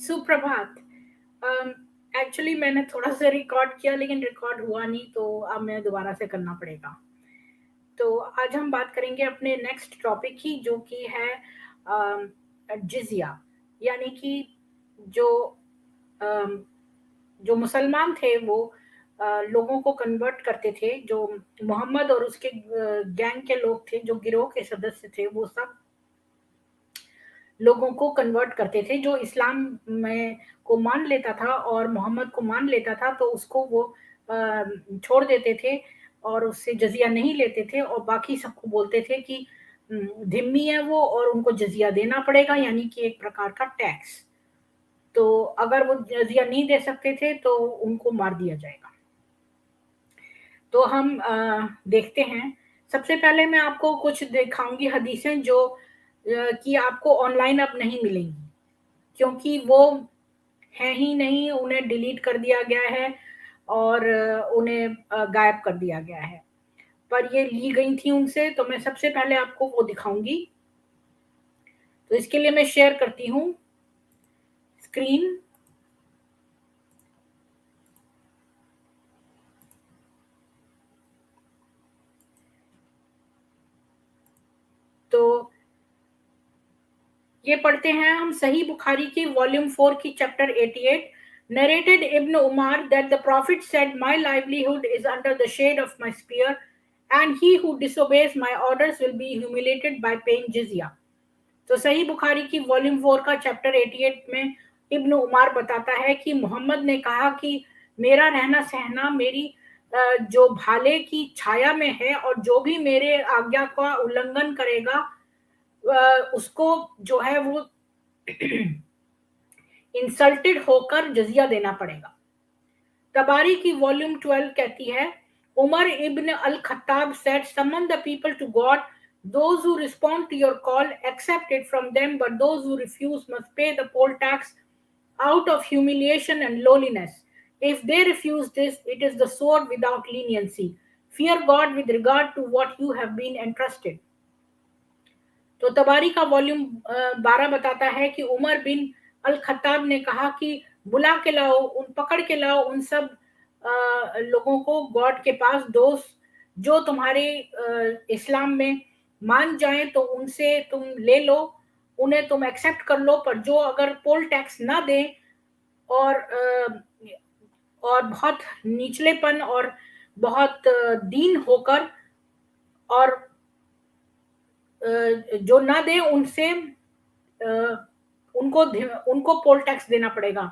सुप्रभात। एक्चुअली मैंने थोड़ा सा रिकॉर्ड किया लेकिन रिकॉर्ड हुआ नहीं, तो अब मैं दोबारा से करना पड़ेगा। तो आज हम बात करेंगे अपने नेक्स्ट टॉपिक की, जो कि है जिजिया। यानी कि जो अम, जो मुसलमान थे वो लोगों को कन्वर्ट करते थे। जो मोहम्मद और उसके गैंग के लोग थे, जो गिरोह के सदस्य थे, वो सब लोगों को कन्वर्ट करते थे। जो इस्लाम में को मान लेता था और मोहम्मद को मान लेता था, तो उसको वो छोड़ देते थे और उससे जजिया नहीं लेते थे, और बाकी सबको बोलते थे कि धिम्मी है वो और उनको जजिया देना पड़ेगा, यानी कि एक प्रकार का टैक्स। तो अगर वो जजिया नहीं दे सकते थे तो उनको मार दिया जाएगा। तो हम देखते हैं। सबसे पहले मैं आपको कुछ दिखाऊंगी हदीसें जो कि आपको ऑनलाइन अब नहीं मिलेंगी, क्योंकि वो हैं ही नहीं, उन्हें डिलीट कर दिया गया है और उन्हें गायब कर दिया गया है। पर ये ली गई थी उनसे, तो मैं सबसे पहले आपको वो दिखाऊंगी। तो इसके लिए मैं शेयर करती हूँ स्क्रीन। तो ये पढ़ते हैं हम सही बुखारी की वॉल्यूम 4 की chapter 88। Narrated Ibn Umar that the Prophet said, "My livelihood is under the shade of my spear, and he who disobeys my orders will be humiliated by paying jizya." तो सही बुखारी की वॉल्यूम 4 का chapter 88 में इब्न उमार बताता है कि मोहम्मद ने कहा कि मेरा रहना सहना मेरी जो भाले की छाया में है, और जो भी मेरे आज्ञा का उल्लंघन करेगा उसको जो है वो इंसल्टेड होकर जजिया देना पड़ेगा। तबारी की वॉल्यूम 12 कहती है, उमर इब्न अल Khattab said, "Summon the people to God. Those who respond to your call, accept it from them, but those who refuse must pay the poll tax out of humiliation and lowliness. If they refuse this, it is the sword without leniency. Fear God with regard to what you have been entrusted." तो तबारी का volume 12 बताता है कि उमर बिन अल Khattab ने कहा कि बुला के लाओ, पकड़ के लाओ उन सब लोगों को गॉड के पास, दोस्त जो तुम्हारे इस्लाम में मान जाए, तो उनसे तुम ले लो, उन्हें तुम एक्सेप्ट कर लो, पर जो अगर पोल टैक्स ना दे और बहुत निचलेपन और बहुत दीन होकर और जो ना दे उनसे उनको उनको पोल टैक्स देना पड़ेगा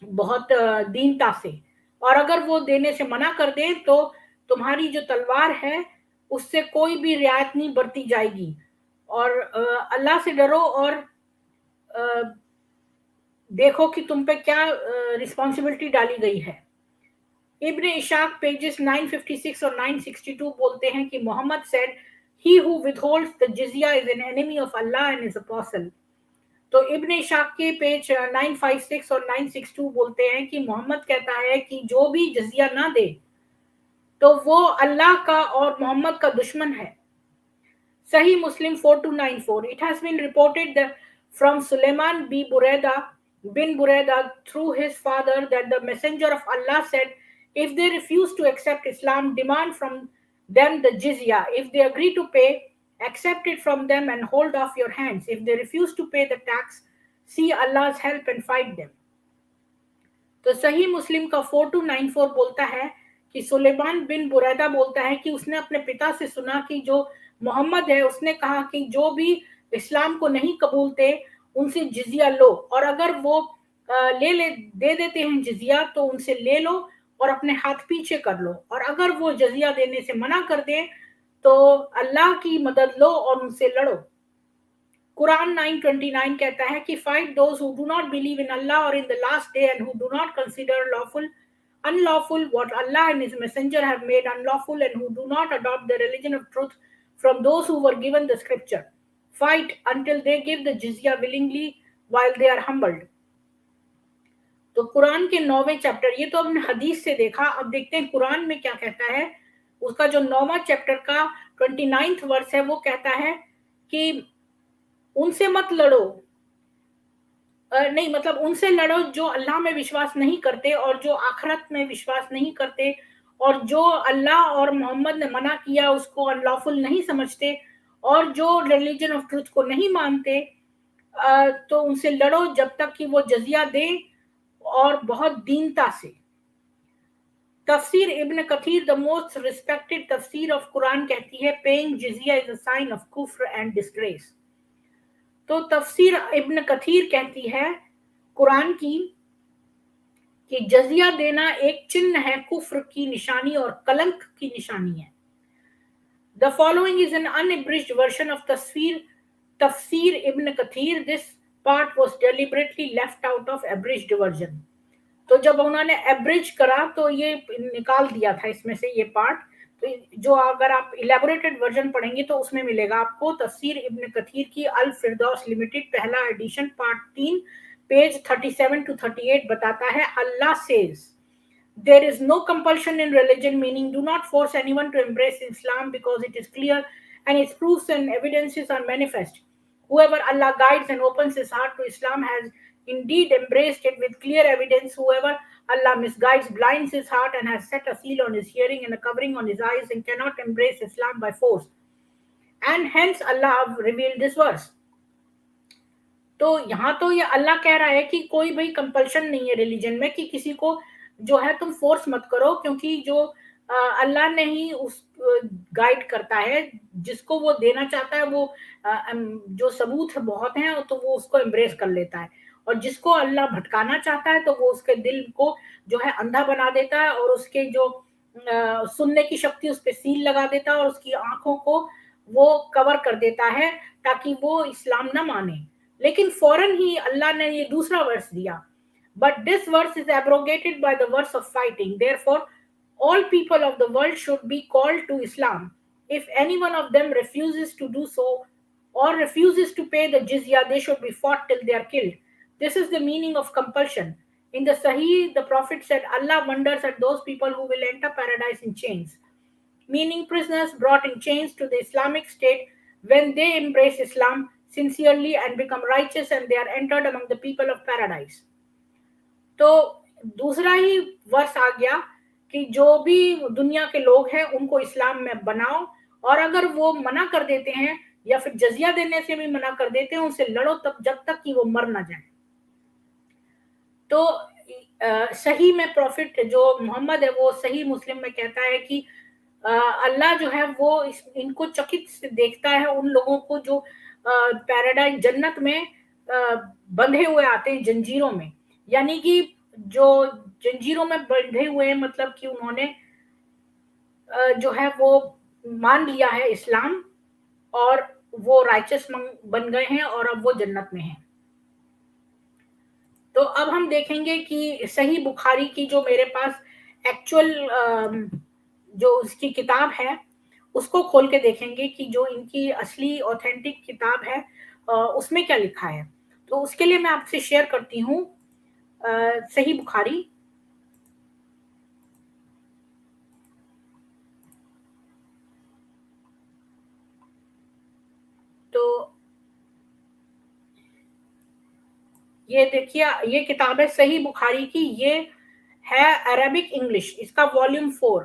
बहुत दीनता से। और अगर वो देने से मना कर दे तो तुम्हारी जो तलवार है उससे कोई भी रियायत नहीं बरती जाएगी। और अल्लाह से डरो और देखो कि तुम पे क्या रिस्पॉन्सिबिलिटी डाली गई है। इब्न इशाक पेजेस 956 और 962 बोलते हैं कि Mohammad said, "He who withholds the jizya is an enemy of Allah and his apostle." तो इब्न इशाक के पेज 956 और 962 बोलते हैं कि मोहम्मद कहता है कि जो भी जजिया ना दे तो वो अल्लाह का और मोहम्मद का दुश्मन है। Sahih Muslim 4294. It has been reported that from Sulaiman bin Bureda through his father that the messenger of Allah said, "If they refuse to accept Islam, demand from them the jizya. If they agree to pay, accept it from them and hold off your hands. If they refuse to pay the tax, see Allah's help and fight them." तो सही मुस्लिम का 4294 बोलता है कि सुलेमान बिन बुरैदा बोलता है कि उसने अपने पिता से सुना कि जो मोहम्मद है उसने कहा कि जो भी इस्लाम को नहीं कबूलते उनसे जिजिया लो, और अगर वो दे देते हैं जिजिया तो उनसे ले लो और अपने हाथ पीछे कर लो, और अगर वो जजिया देने से मना कर दे तो अल्लाह की मदद लो और उनसे लड़ो। कुरान 9:29 कहता है कि fight those who do not believe in Allah or in the last day and who do not consider unlawful what Allah and his messenger have made unlawful, and who do not adopt the religion of truth from those who were given the scripture. Fight until they give the jizya willingly while they are humbled. तो कुरान के 9वें chapter, ये तो हमने हदीस से देखा, अब देखते हैं कुरान में क्या कहता है। उसका जो 9वां चैप्टर का 29th वर्स है वो कहता है कि उनसे मत लड़ो नहीं, मतलब उनसे लड़ो जो अल्लाह में विश्वास नहीं करते और जो आखिरत में विश्वास नहीं करते और जो अल्लाह और मोहम्मद ने मना किया उसको अनलॉफुल नहीं समझते और जो रिलीजन ऑफ ट्रुथ को नहीं मानते, तो उनसे लड़ो जब तक कि वो जजिया दे और बहुत दीनता से। तफसीर Ibn Kathir, the most respected तफसीर ऑफ कुरान, कहती है पेइंग जिजिया इज अ साइन ऑफ कुफ्र एंड डिस्ग्रेस। तो तफसीर इब्न कथीर कहती है कुरान की कि जजिया देना एक चिन्ह है, कुफ्र की निशानी और कलंक की निशानी है। The following is an unabridged version of तफसीर Ibn Kathir. This part was deliberately left out of abridged version. तो जब उन्होंने एब्रिज करा तो ये निकाल दिया था इसमें से ये पार्ट। तो जो अगर आप इलेबोरेटेड वर्जन पढ़ेंगे तो उसमें मिलेगा आपको। तफसीर इब्न कथीर की अल फिरदौस लिमिटेड पहला एडिशन पार्ट 3 पेज 37 to 38 बताता है, Allah says there is no compulsion in religion, meaning do not force anyone to embrace Islam because it is clear and its proofs and evidences are manifest. Whoever Allah guides and opens his heart to Islam has indeed embraced it with clear evidence. Whoever Allah misguides blinds his heart and has set a seal on his hearing and a covering on his eyes and cannot embrace Islam by force. And hence Allah revealed this verse. तो यहाँ तो ये अल्लाह कह रहा है कि कोई भाई कंपल्शन नहीं है रिलीजन में कि किसी को जो है तुम फोर्स मत करो, क्योंकि जो अल्लाह ने ही उस गाइड करता है, जिसको वो देना चाहता है वो जो सबूत है बहुत हैं तो वो उसको एम्ब्रेस कर लेता है, और जिसको अल्लाह भटकाना चाहता है तो वो उसके दिल को जो है अंधा बना देता है और उसके जो सुनने की शक्ति उस पर सील लगा देता है और उसकी आंखों को वो कवर कर देता है ताकि वो इस्लाम ना माने। लेकिन फौरन ही अल्लाह ने ये दूसरा वर्स दिया, but this verse is abrogated by the verse of fighting. Therefore, all people of the world should be called to Islam. If any one of them refuses to do so or refuses to pay the jizya, they should be fought till they are killed. This is the meaning of compulsion. In the Sahih, the Prophet said, Allah wonders at those people who will enter paradise in chains, meaning prisoners brought in chains to the Islamic State when they embrace Islam sincerely and become righteous, and they are entered among the people of paradise. तो दूसरा ही verse आ गया कि जो भी दुनिया के लोग हैं उनको इस्लाम में बनाओ, और अगर वो मना कर देते हैं या फिर जजिया देने से भी मना कर देते हैं, उनसे लड़ो तब जब तक कि वो मर ना जाए। तो सही में प्रॉफिट जो मोहम्मद है वो सही मुस्लिम में कहता है कि अल्लाह जो है वो इनको चकित से देखता है, उन लोगों को जो पैराडाइज जन्नत में बंधे हुए आते हैं जंजीरों में, यानी कि जो जंजीरों में बंधे हुए हैं, मतलब कि उन्होंने जो है वो मान लिया है इस्लाम और वो राइचस बन गए हैं और अब वो जन्नत में हैं। तो अब हम देखेंगे कि सही बुखारी की जो मेरे पास एक्चुअल जो उसकी किताब है उसको खोल के देखेंगे कि जो इनकी असली ऑथेंटिक किताब है उसमें क्या लिखा है। तो उसके लिए मैं आपसे शेयर करती हूँ सही बुखारी। तो ये देखिए, ये किताब है सही बुखारी की, ये है अरबिक इंग्लिश, इसका वॉल्यूम 4,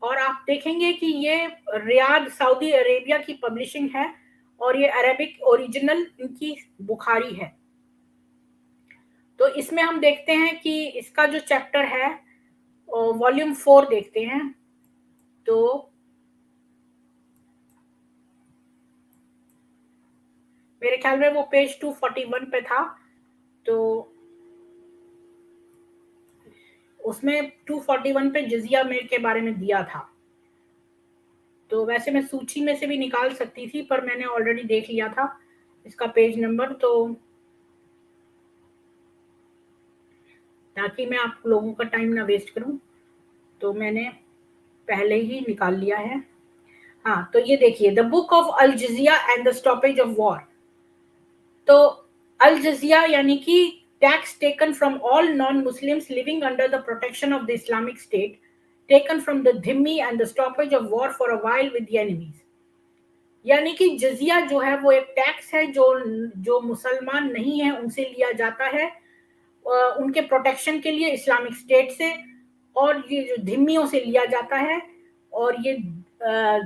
और आप देखेंगे कि ये रियाद सऊदी अरेबिया की पब्लिशिंग है और ये अरबिक ओरिजिनल इनकी बुखारी है। तो इसमें हम देखते हैं कि इसका जो चैप्टर है वॉल्यूम 4 देखते हैं। तो मेरे ख्याल में वो पेज 241 पे था, तो उसमें 241 पे जजिया में के बारे में दिया था। तो वैसे मैं सूची में से भी निकाल सकती थी पर मैंने ऑलरेडी देख लिया था इसका पेज नंबर, तो ताकि मैं आप लोगों का टाइम ना वेस्ट करूं तो मैंने पहले ही निकाल लिया है। हाँ, तो ये देखिए, द बुक ऑफ अल जजिया and the stoppage of war. तो अल जजिया यानी कि tax taken from all non Muslims living under the protection of the Islamic state, taken from the dhimmi and the stoppage of war for a while with the enemies. यानी कि जजिया जो है वो एक टैक्स है जो जो मुसलमान नहीं है उनसे लिया जाता है उनके प्रोटेक्शन के लिए इस्लामिक स्टेट से, और ये जो धिम्मियों से लिया जाता है, और ये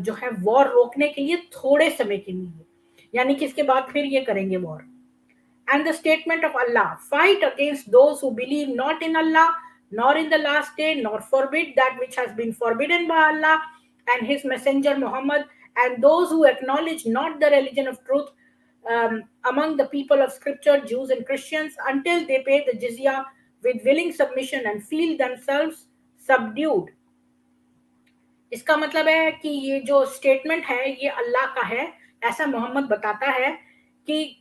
जो है वॉर रोकने के लिए थोड़े समय के लिए, यानी कि इसके बाद फिर ये करेंगे war. And the statement of Allah, fight against those who believe not in Allah, nor in the last day, nor forbid that which has been forbidden by Allah and His Messenger Muhammad, and those who acknowledge not the religion of truth among the people of Scripture, Jews and Christians, until they pay the jizya with willing submission and feel themselves subdued. इसका मतलब है कि ये जो statement है ये अल्लाह का है, ऐसा मोहम्मद बताता है कि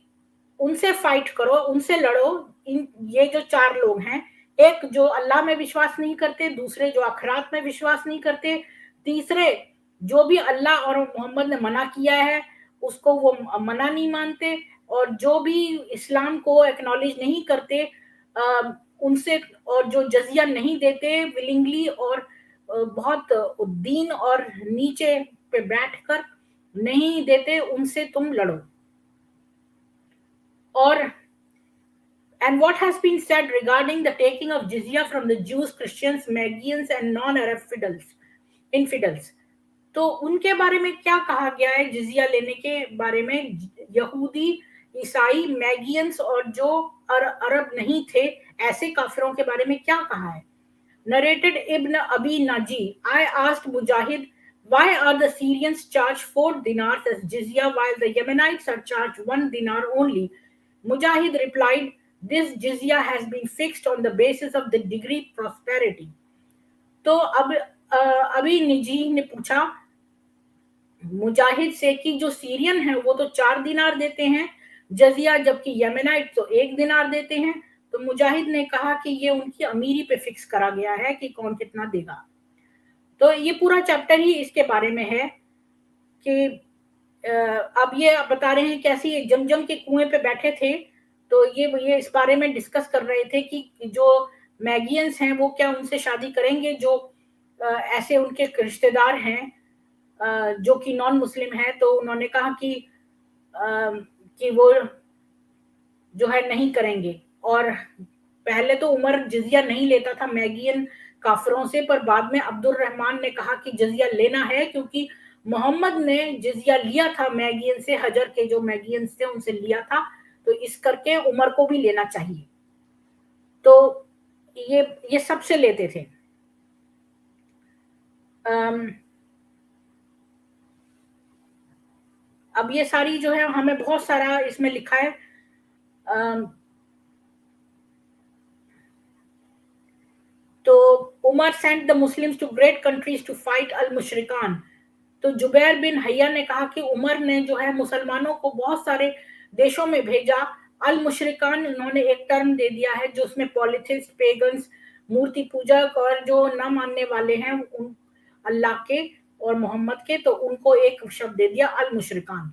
उनसे फाइट करो, उनसे लड़ो. इन ये जो 4 लोग हैं, एक जो अल्लाह में विश्वास नहीं करते, दूसरे जो आखिरात में विश्वास नहीं करते, तीसरे जो भी अल्लाह और मोहम्मद ने मना किया है उसको वो मना नहीं मानते, और जो भी इस्लाम को एक्नॉलेज नहीं करते उनसे, और जो जजिया नहीं देते विलिंगली और बहुत दीन और नीचे पे बैठकर नहीं देते, उनसे तुम लड़ो. और and what has been said regarding the taking of jizya from the Jews, Christians, Magians and non-Arab infidels. तो उनके बारे में क्या कहा गया है जिजिया लेने के बारे में? यहूदी, ईसाई, मैगियंस और जो अरब नहीं थे ऐसे काफिरों के बारे में क्या कहा है? Narrated Ibn Abi Naji, I asked Mujahid, why are the Syrians charged 4 dinars as jizya while the Yemenites are charged 1 dinar only? Mujahid replied, this jizya has been fixed on the basis of the degree prosperity. तो अब अभी निजी ने पूछा मुजाहिद से कि जो Syrian है वो तो 4 दिनार देते हैं जजिया, जबकि यमेनाइट तो 1 दिनार देते हैं. तो मुजाहिद ने कहा कि ये उनकी अमीरी पे फिक्स करा गया है कि कौन कितना देगा. तो ये पूरा चैप्टर ही इसके बारे में है कि अब ये बता रहे हैं कैसे ये जमजम के कुएं पे बैठे थे. तो ये इस बारे में डिस्कस कर रहे थे कि जो मैगियंस हैं वो क्या उनसे शादी करेंगे जो ऐसे उनके रिश्तेदार हैं जो कि नॉन मुस्लिम है. तो उन्होंने कहा कि वो जो है नहीं करेंगे. और पहले तो उमर जजिया नहीं लेता था मैगियन काफिरों से, पर बाद में अब्दुल रहमान ने कहा कि जजिया लेना है क्योंकि मोहम्मद ने जजिया लिया था मैगियन से, हजर के जो मैगियंस थे उनसे लिया था, तो इस करके उमर को भी लेना चाहिए. तो ये सबसे लेते थे. अब ये सारी जो है हमें बहुत सारा इसमें लिखा है. तो Umar sent the Muslims to great countries to fight अल मुशरिकान. तो जुबैर बिन हैया ने कहा कि उमर ने जो है मुसलमानों को बहुत सारे देशों में भेजा. अल मुशरिकान उन्होंने एक टर्म दे दिया है जो उसमें पॉलिथिस्ट, पेगन्स, मूर्ति पूजक और जो न मानने वाले हैं उन अल्लाह के और मोहम्मद के, तो उनको एक शब्द दे दिया अल मुशरिकान.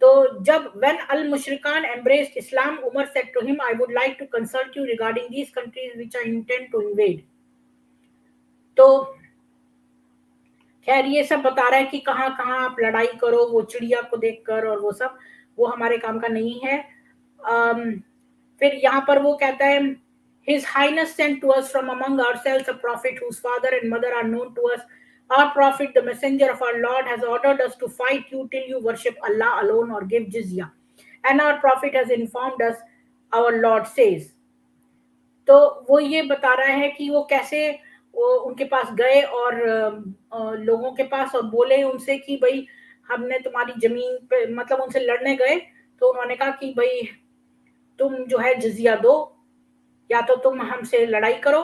तो जब when al mushrikan embraced Islam, Umar said to him, I would like to consult you regarding these countries which I intend to invade. तो खैर ये सब बता रहा है कि कहाँ कहाँ आप लड़ाई करो, वो चिड़िया को देखकर और वो सब, वो हमारे काम का नहीं है. फिर यहाँ पर वो कहता है His Highness sent to us from among ourselves a prophet whose father and mother are known to us. Our prophet, the messenger of our Lord, has ordered us to fight you till you worship Allah alone or give jizya. And our prophet has informed us, our Lord says. तो वो ये बता रहा है कि वो कैसे वो उनके पास गए और लोगों के पास और बोले उनसे कि भाई हमने तुम्हारी जमीन पे, मतलब उनसे लड़ने गए, तो उन्होंने कहा कि भाई तुम जो है जजिया दो, या तो तुम हमसे लड़ाई करो,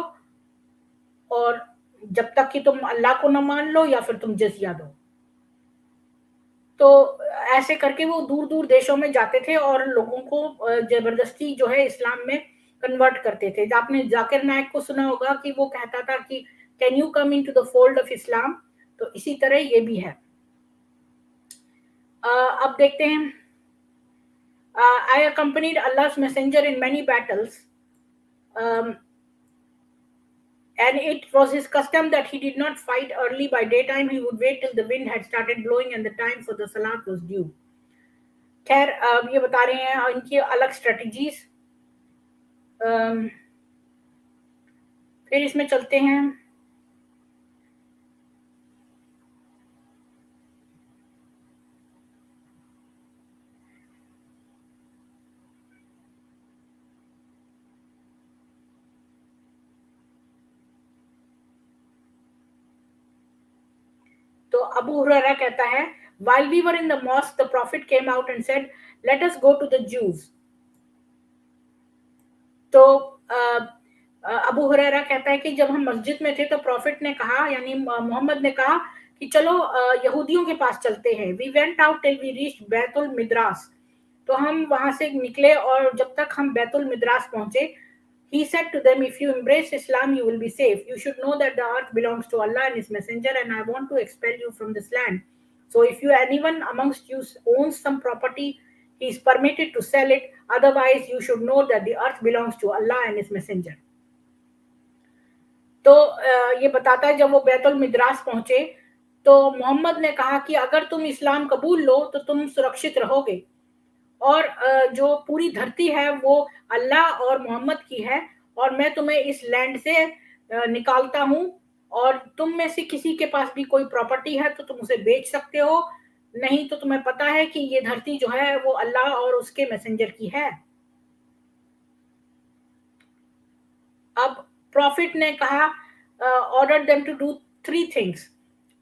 और जब तक कि तुम अल्लाह को न मान लो, या फिर तुम जजिया दो. तो ऐसे करके वो दूर दूर देशों में जाते थे और लोगों को जबरदस्ती जो है इस्लाम में कन्वर्ट करते थे. आपने जाकिर नायक को सुना होगा कि वो कहता था कि can you come into the fold of Islam. तो इसी तरह ये भी है. अब देखते हैं. I accompanied Allah's messenger in many battles. And it was his custom that he did not fight early by daytime. He would wait till the wind had started blowing and the time for the salat was due. खैर ये बता रहे हैं इनकी अलग strategies. फिर इसमें चलते हैं। तो अबू हुरैरा कहता है, while we were in the mosque the prophet came out and said, let us go to the Jews. तो अबू हुरैरा कहता है कि जब हम मस्जिद में थे तो प्रॉफिट ने कहा, यानी मोहम्मद ने कहा कि चलो यहूदियों के पास चलते हैं। We went out till we reached बैतुल मिद्रास। तो हम वहां से निकले और जब तक हम बैतुल मिद्रास पहुंचे, he said to them, if you embrace Islam you will be safe. You should know that the earth belongs to Allah and his messenger, and I want to expel you from this land. So if you anyone amongst you owns some property, he is permitted to sell it. Otherwise you should know that the earth belongs to Allah and his messenger. तो ये बताता है जब वो बैतुल मिद्रास पहुंचे तो Muhammad ने कहा कि अगर तुम इस्लाम कबूल लो तो तुम सुरक्षित रहोगे, और जो पूरी धरती है वो अल्लाह और मोहम्मद की है, और मैं तुम्हें इस लैंड से निकालता हूं, और तुम में से किसी के पास भी कोई प्रॉपर्टी है तो तुम उसे बेच सकते हो, नहीं तो तुम्हें पता है कि ये धरती जो है वो अल्लाह और उसके मैसेंजर की है। अब प्रॉफिट ने कहा, order them to do 3 things.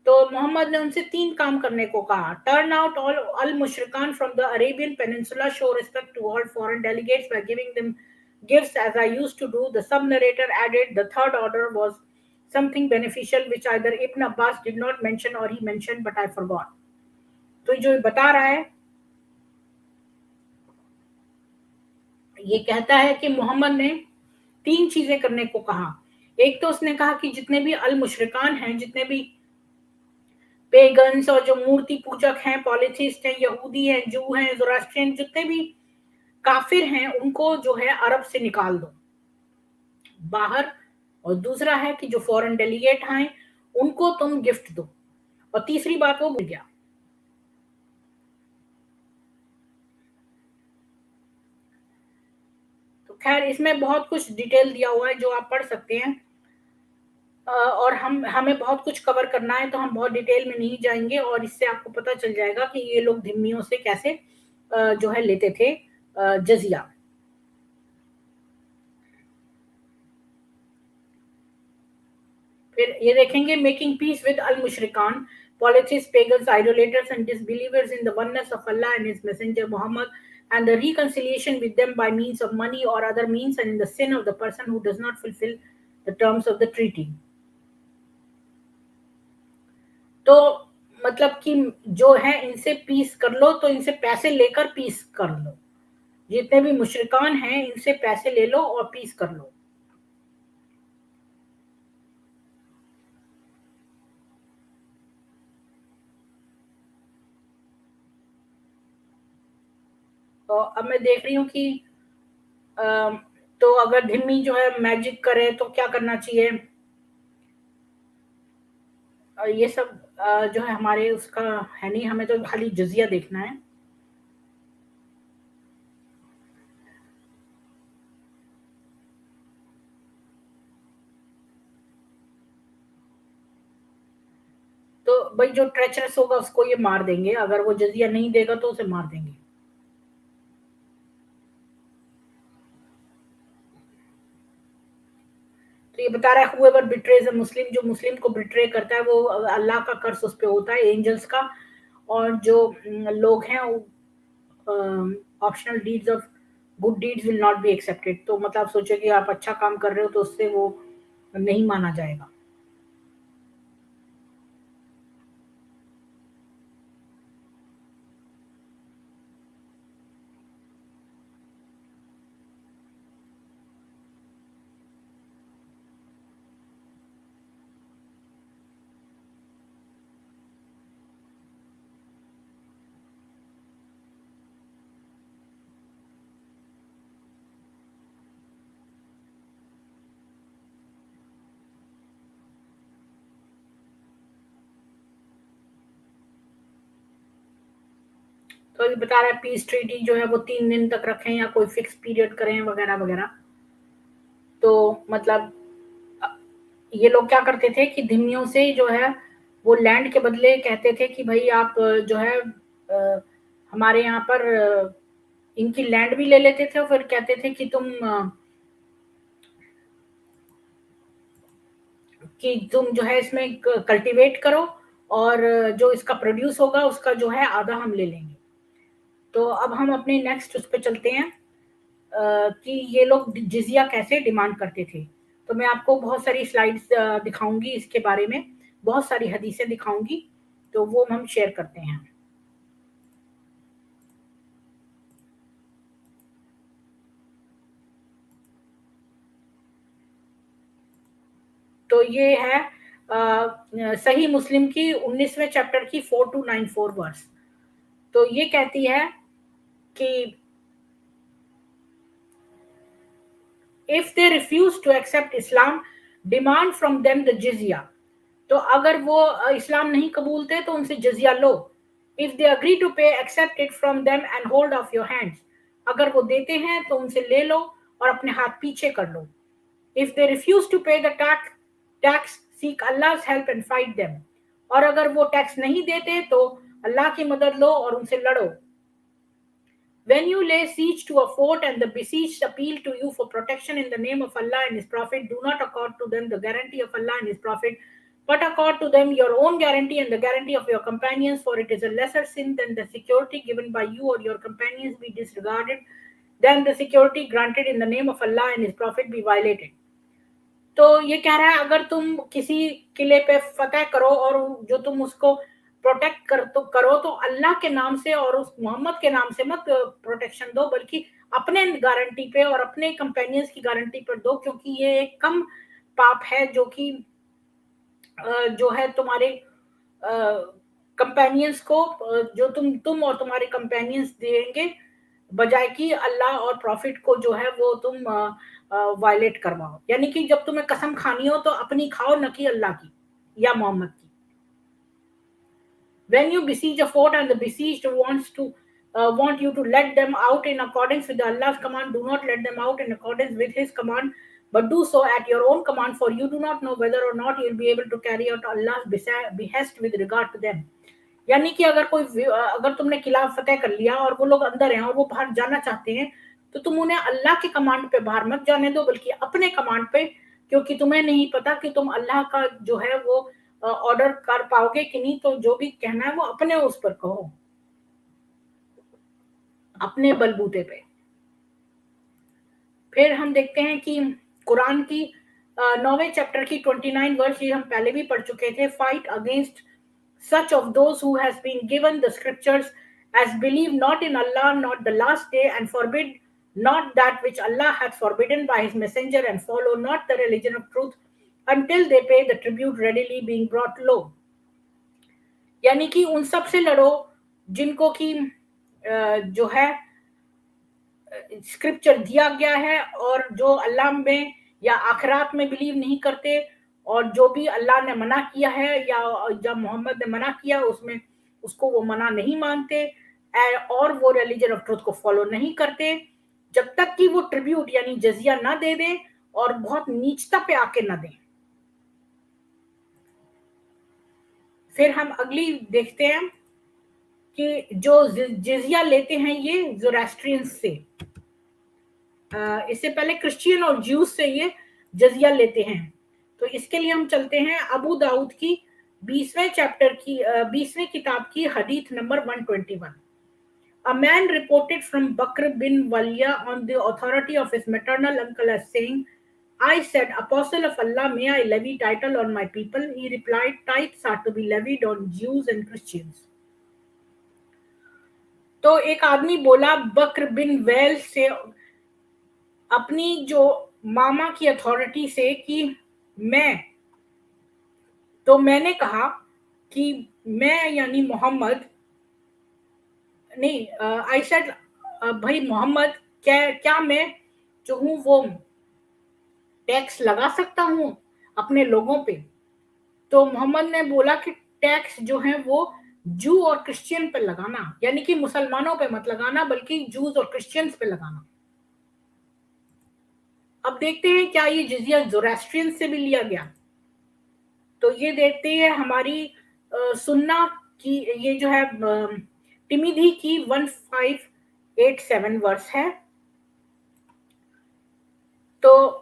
तो मोहम्मद ने उनसे 3 काम करने को कहा। टर्न आउट ऑल अल मुशरिकान from the Arabian peninsula, show respect to all foreign delegates by giving them gifts as I used to do. The sub narrator added the third order was something beneficial which either Ibn Abbas did not mention or he mention but I forgot. तो जो बता रहा है, ये कहता है कि मोहम्मद ने 3 चीजें करने को कहा। एक तो उसने कहा कि जितने भी अल मुशरिकान हैं, जितने भी पेगन्स और जो मूर्ति पूजक हैं, पॉलिथिस्ट हैं, यहूदी हैं, जू हैं, ज़ोरास्ट्रियन, जितने भी काफिर हैं, उनको जो है अरब से निकाल दो बाहर। और दूसरा है कि जो फॉरेन डेलीगेट आए उनको तुम गिफ्ट दो। और तीसरी बात वो भूल गया। तो खैर इसमें बहुत कुछ डिटेल दिया हुआ है जो आप पढ़ सकते हैं, और हमें बहुत कुछ कवर करना है तो हम बहुत डिटेल में नहीं जाएंगे, और इससे आपको पता चल जाएगा कि ये लोग धिम्मियों से कैसे जो है लेते थे जजिया। फिर ये देखेंगे, मेकिंग पीस विद अल मुशरिकान, polytheists, pagans, idolaters, and disbelievers in the oneness of Allah and His Messenger Muhammad, and the reconciliation with them by means of money or other means, and in the sin of the person who does not fulfill the terms of the treaty. तो मतलब कि जो है इनसे piece कर लो, तो इनसे पैसे लेकर पीस कर लो। जितने भी मुशरिकान हैं इनसे पैसे ले लो और पीस कर लो। तो अब मैं देख रही हूँ कि तो अगर धिम्मी जो है मैजिक करे तो क्या करना चाहिए। ये सब जो है हमारे उसका है नहीं, हमें तो खाली जजिया देखना है। तो भाई जो ट्रेचरस होगा उसको ये मार देंगे, अगर वो जजिया नहीं देगा तो उसे मार देंगे। तो ये बता रहा है, whoever betrays a Muslim, जो मुस्लिम को बिट्रे करता है वो अल्लाह का कर्स उस पे होता है, एंजल्स का। और जो लोग हैं optional deeds of good deeds will not be accepted. तो मतलब सोचो कि आप अच्छा काम कर रहे हो तो उससे वो नहीं माना जाएगा। तो ये बता रहा है पीस ट्रीटी जो है वो 3 दिन तक रखें या कोई फिक्स पीरियड करें वगैरह वगैरह। तो मतलब ये लोग क्या करते थे कि धिम्मियों से जो है वो लैंड के बदले कहते थे कि भाई आप जो है हमारे यहाँ पर इनकी लैंड भी ले लेते थे और फिर कहते थे कि तुम जो है इसमें कल्टीवेट करो और जो इसका प्रोड्यूस होगा उसका जो है आधा हम ले लेंगे। तो अब हम अपने नेक्स्ट उस पर चलते हैं कि ये लोग जिजिया कैसे डिमांड करते थे। तो मैं आपको बहुत सारी स्लाइड्स दिखाऊंगी इसके बारे में, बहुत सारी हदीसें दिखाऊंगी, तो वो हम शेयर करते हैं। तो ये है सही मुस्लिम की 19वें चैप्टर की 4294 वर्स। तो ये कहती है कि if they refuse to accept Islam, demand from them the jizya. तो अगर वो इस्लाम नहीं कबूलते तो उनसे जजिया लो। If they agree to pay, accept it from them and hold off your hands. अगर वो देते हैं तो उनसे ले लो और अपने हाथ पीछे कर लो। If they refuse to pay the tax, seek Allah's help and fight them. और अगर वो टैक्स नहीं देते तो अल्लाह की मदद लो और उनसे लड़ो। When you lay siege to a fort and the besieged appeal to you for protection in the name of Allah and His Prophet, do not accord to them the guarantee of Allah and His Prophet, but accord to them your own guarantee and the guarantee of your companions, for it is a lesser sin than the security given by you or your companions be disregarded, than the security granted in the name of Allah and His Prophet be violated. तो ये कह रहा है अगर तुम किसी किले पे फतह करो और जो तुम उसको प्रोटेक्ट करो तो अल्लाह के नाम से और उस मोहम्मद के नाम से मत प्रोटेक्शन दो, बल्कि अपने गारंटी पे और अपने कंपेनियंस की गारंटी पर दो, क्योंकि ये एक कम पाप है जो कि जो है तुम्हारे कंपेनियंस को जो तुम और तुम्हारे कंपेनियंस देंगे, बजाय कि अल्लाह और प्रॉफिट को जो है वो तुम वायलेट करवाओ। यानी कि जब तुम्हें कसम खानी हो तो अपनी खाओ, न कि अल्लाह की या मोहम्मद की। When you besiege a fort and the besieged want you to let them out in accordance with Allah's command, do not let them out in accordance with His command, but do so at your own command, for you do not know whether or not you'll be able to carry out Allah's behest with regard to them. यानी कि अगर तुमने किला फतेह कर लिया और वो लोग अंदर हैं और वो बाहर जाना चाहते हैं, तो तुम उन्हें अल्लाह के कमांड पे बाहर मत जाने दो, बल्कि अपने कमांड पे, क्योंकि तुम्हें नहीं पता कि तुम अल्लाह का जो है वो ऑर्डर कर पाओगे कि नहीं। तो जो भी कहना है वो अपने उस पर कहो, अपने बलबूते पे। फिर हम देखते हैं कि कुरान की 9वें चैप्टर की 29 वर्स, ये हम पहले भी पढ़ चुके थे। Fight against such of those who has been given the scriptures as believe not in Allah, not the last day, and forbid not that which Allah hath forbidden by his messenger, and follow not the religion of truth until they pay the tribute readily being brought low. यानी कि उन सब से लड़ो जिनको कि जो है स्क्रिप्चर दिया गया है और जो अल्लाह में या आखिरात में बिलीव नहीं करते, और जो भी अल्लाह ने मना किया है या जब मोहम्मद ने मना किया उसमें उसको वो मना नहीं मानते, और वो रिलीजन ऑफ ट्रुथ को फॉलो नहीं करते जब तक कि वो ट्रिब्यूट यानी जजिया ना दे दे और बहुत नीचता पे आके ना दे। फिर हम अगली देखते हैं कि जो जजिया लेते हैं ये ज़ोरास्ट्रियंस से, इससे पहले क्रिश्चियन और ज्यूज से ये जजिया लेते हैं। तो इसके लिए हम चलते हैं अबू दाऊद की 20वें चैप्टर की 20वें किताब की हदीस number 121। A man reported from Bakr bin Waliya on the authority of his maternal uncle as saying, I said, Apostle of Allah, may I levy title on my people? He replied, tithes are to be levied on Jews and Christians. तो एक आदमी बोला बकर बिन well से अपनी जो मामा की authority से कि मैंने कहा कि मैं यानी मोहम्मद नहीं, आई सेड भाई मोहम्मद, क्या मैं जो हूं वो टैक्स लगा सकता हूं अपने लोगों पे? तो मोहम्मद ने बोला कि टैक्स जो है वो जू और क्रिश्चियन पे लगाना, यानी कि मुसलमानों पे मत लगाना बल्कि जूस और क्रिश्चियंस पे लगाना। अब देखते हैं क्या ये जिजिया ज़ोरास्ट्रियन से भी लिया गया। तो ये देखते हैं हमारी सुन्ना की, ये जो है टिमिधी की 1587 वर्स है। तो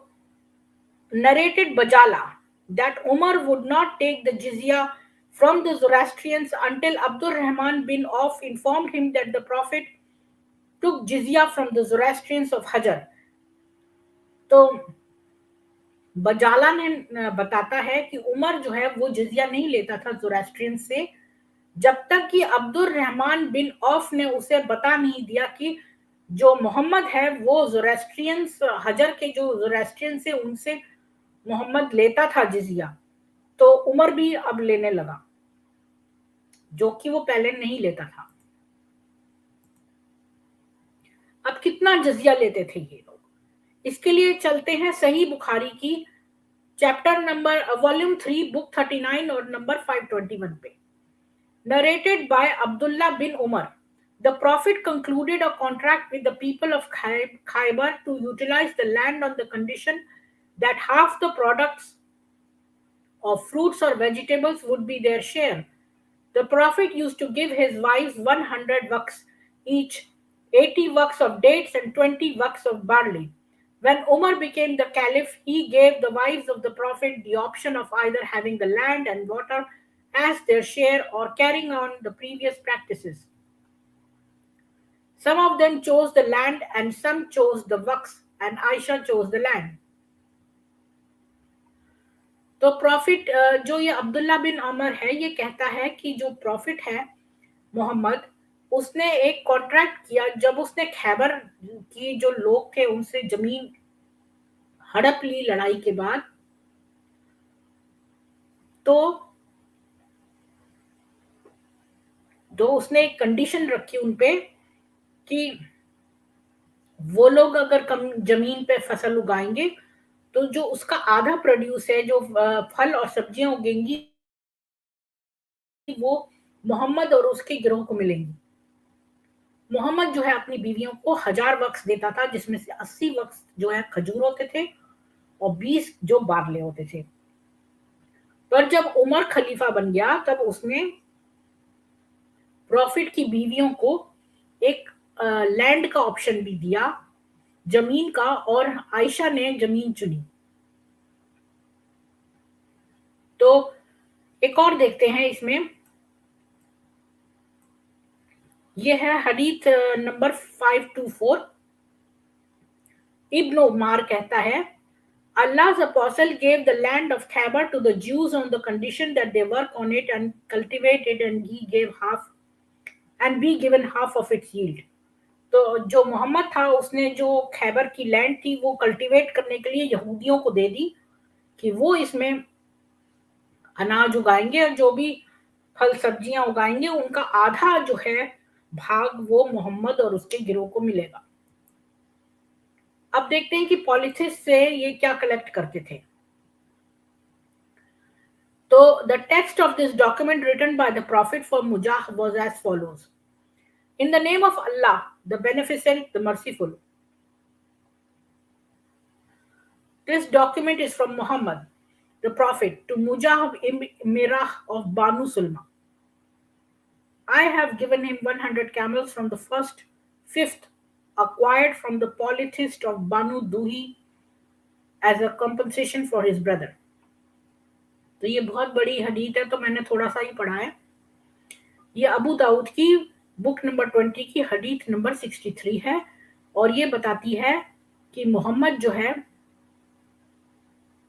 narrated Bajala that Umar would not take the jizya from the Zoroastrians until Abdur Rahman bin Auf informed him that the Prophet took jizya from the Zoroastrians of Hajar. तो बजाला ने बताता है कि उमर जो है वो जिजिया नहीं लेता था ज़ोरास्ट्रियन से जब तक कि अब्दुल रहमान बिन औफ ने उसे बता नहीं दिया कि जो मोहम्मद है वो ज़ोरास्ट्रियंस, हजर के जो ज़ोरास्ट्रियन से उनसे मोहम्मद लेता था जिजिया। तो उमर भी अब लेने लगा, जो कि वो पहले नहीं लेता था। अब कितना जजिया लेते थे ये लोग, इसके लिए चलते हैं सही बुखारी की चैप्टर नंबर वॉल्यूम 3 बुक 39 और नंबर 521 पे। Narrated by Abdullah bin Umar, the prophet concluded a contract with the people of Khaybar to utilize the land on the condition that half the products of fruits or vegetables would be their share. The Prophet used to give his wives 100 waqs each, 80 waqs of dates and 20 waqs of barley. When Umar became the caliph, he gave the wives of the Prophet the option of either having the land and water as their share or carrying on the previous practices. Some of them chose the land and some chose the waqs, and Aisha chose the land. तो profit जो ये अब्दुल्ला बिन उमर है ये कहता है कि जो profit है मोहम्मद, उसने एक कॉन्ट्रैक्ट किया जब उसने खैबर की जो लोग थे उनसे जमीन हड़प ली लड़ाई के बाद। तो उसने एक कंडीशन रखी उनपे कि वो लोग अगर कम जमीन पे फसल उगाएंगे तो जो उसका आधा प्रोड्यूस है, जो फल और सब्जियां उगेंगी, वो मोहम्मद और उसके गिरोह को मिलेंगी। मोहम्मद जो है अपनी बीवियों को 1000 वक्स देता था, जिसमें से 80 वक्स जो है खजूर होते थे और 20 जो बारले होते थे। पर जब उमर खलीफा बन गया तब उसने प्रॉफिट की बीवियों को एक लैंड का ऑप्शन भी दिया, जमीन का, और आयशा ने जमीन चुनी। तो एक और देखते हैं इसमें, ये है हदीस नंबर 524। इब्न उमर कहता है, Allah's apostle gave the land of Khaybar to the Jews on the condition that they work on it and cultivate it, and he gave half and be given half of its yield. तो जो मोहम्मद था उसने जो खैबर की land थी वो cultivate करने के लिए यहूदियों को दे दी कि वो इसमें अनाज उगाएंगे, और जो भी फल सब्जियां उगाएंगे उनका आधा जो है भाग वो मोहम्मद और उसके गिरोह को मिलेगा। अब देखते हैं कि पॉलिथिस से ये क्या कलेक्ट करते थे। तो the text of this document written by the Prophet for Mujah was as follows: In the name of Allah, the Beneficent, the Merciful. This document is from Muhammad, the Prophet, to Mujah Mirah of Banu Sulma. I have given him 100 camels from the first fifth acquired from the polytheist of Banu Duhi as a compensation for his brother. तो ये बहुत बड़ी हदीस है, तो मैंने थोड़ा सा ही पढ़ा है। ये अबू दाऊद की बुक नंबर 20 की हदीस नंबर 63 है, और ये बताती है कि मोहम्मद जो है,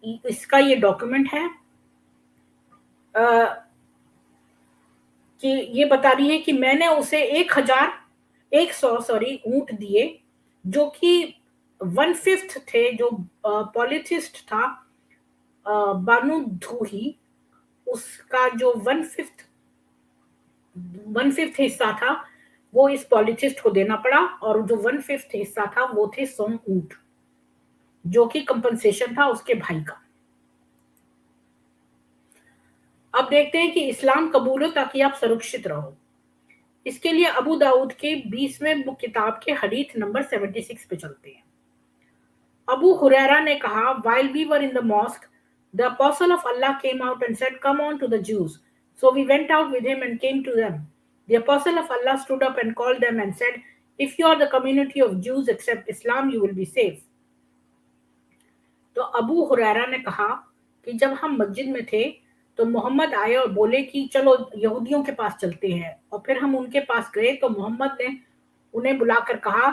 इसका ये डॉक्यूमेंट है कि ये बता रही है कि मैंने उसे 100 ऊंट दिए, जो कि 1/5 थे, जो पॉलिथिस्ट था बानु धूही, उसका जो 1/5 हिस्सा था वो इस पॉलिथिस्ट को देना पड़ा, और जो 1/5 हिस्सा था वो थे 100 ऊंट, जो कि कंपनसेशन था उसके भाई का। अब देखते हैं कि इस्लाम कबूलो ताकि आप सुरक्षित रहो। इसके लिए अबू दाऊद के 20वें किताब के हदीस नंबर 76 पे चलते हैं। अबू हुरैरा ने कहा, while we were in the mosque, the apostle of Allah came out and said, come on to the Jews. So we went out with him and came to them. The apostle of Allah stood up and called them and said, if you are the community of Jews accept Islam, you will be safe. तो अबू हुरैरा ने कहा कि जब हम मस्जिद में थे तो मोहम्मद आए और बोले कि चलो यहूदियों के पास चलते हैं, और फिर हम उनके पास गए तो मोहम्मद ने उन्हें बुलाकर कहा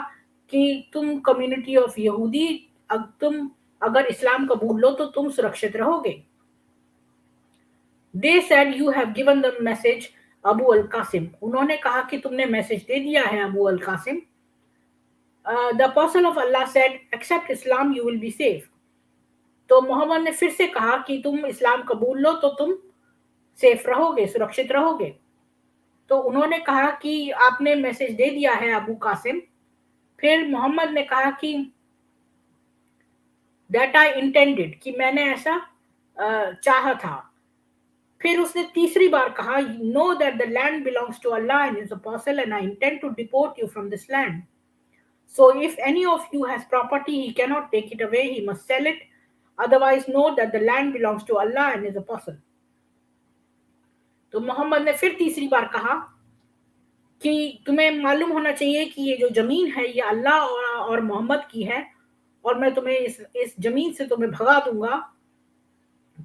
कि तुम कम्युनिटी ऑफ यहूदी, तुम अगर इस्लाम कबूल लो तो तुम सुरक्षित रहोगे। They said you have given the message Abu al Qasim, उन्होंने कहा कि तुमने मैसेज दे दिया है Abu al Qasim. The apostle of Allah said accept Islam you will be safe. तो मोहम्मद ने फिर से कहा कि तुम इस्लाम कबूल लो तो तुम सेफ रहोगे, सुरक्षित रहोगे। तो उन्होंने कहा कि आपने मैसेज दे दिया है अबू कासिम। फिर मोहम्मद ने कहा कि दैट आई इंटेंडेड, कि मैंने ऐसा चाहा था। फिर उसने तीसरी बार कहा, no that the land belongs to Allah and his apostle and I intend to deport you from this land. So if any of you has property, he cannot take it away, he must sell it. Otherwise, know that the land belongs to Allah and his apostle. तो Muhammad ने फिर तीसरी बार कहा कि तुम्हें मालूम होना चाहिए कि ये जो जमीन है ये अल्लाह और मोहम्मद की है, और मैं तुम्हें इस जमीन से तुम्हें भगा दूंगा।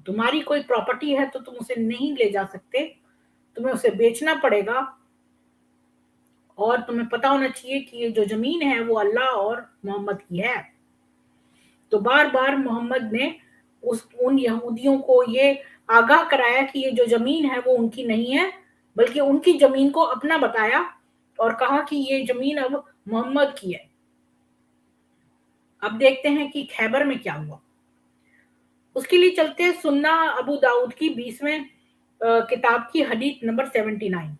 तुम्हारी कोई प्रॉपर्टी है तो तुम उसे नहीं ले जा सकते, तुम्हें उसे बेचना पड़ेगा, और तुम्हें पता होना चाहिए कि ये जो जमीन है वो अल्लाह और मोहम्मद की है। तो बार बार मोहम्मद ने उन यहूदियों को ये आगाह कराया कि ये जो जमीन है वो उनकी नहीं है, बल्कि उनकी जमीन को अपना बताया और कहा कि ये जमीन अब मोहम्मद की है। अब देखते हैं कि खैबर में क्या हुआ। उसके लिए चलते हैं सुन्ना अबू दाऊद की 20वें किताब की हदीस नंबर 79।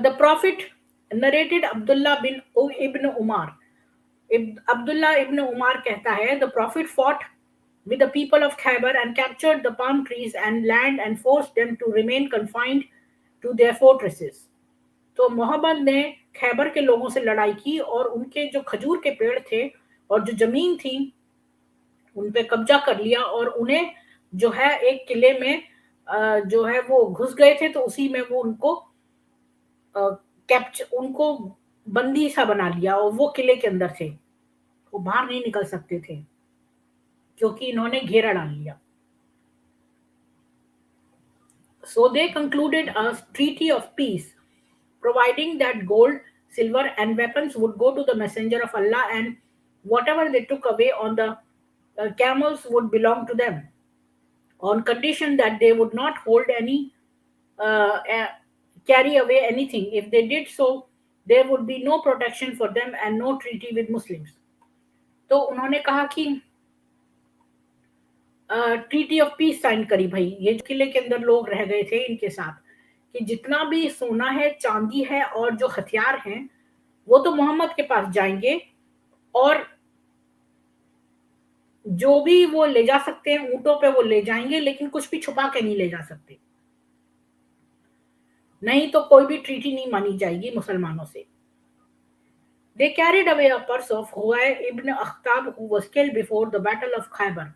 The prophet narrated Abdullah bin ibn Umar, Abdullah ibn Umar कहता है, the prophet fought with the people of Khyber and captured the palm trees and land and forced them to remain confined to their fortresses. तो Muhammad ने खैबर के लोगों से लड़ाई की और उनके जो खजूर के पेड़ थे और जो जमीन थी उन पे कब्जा कर लिया, और उन्हें जो है एक किले में जो है वो घुस गए थे, तो उसी में वो उनको उनको बंदी सा बना लिया, और वो किले के अंदर थे, वो बाहर नहीं निकल सकते थे क्योंकि इन्होंने घेरा डाल लिया। So they concluded a treaty of peace, providing that gold, silver, and weapons would go to the messenger of Allah, and whatever they took away on the camels would belong to them, on condition that they would not hold any, carry away anything. If they did so, there would be no protection for them and no treaty with Muslims. तो उन्होंने कहा कि treaty of peace sign करी भाई, ये जो किले के अंदर लोग रह गए थे इनके साथ, कि जितना भी सोना है, चांदी है और जो हथियार हैं वो तो मोहम्मद के पास जाएंगे, और जो भी वो ले जा सकते हैं ऊंटों पे वो ले जाएंगे, लेकिन कुछ भी छुपा के नहीं ले जा सकते, नहीं तो कोई भी ट्रीटी नहीं मानी जाएगी मुसलमानों से। They carried away a purse of Huwai ibn Akhtab, who was killed before the battle of Khaybar.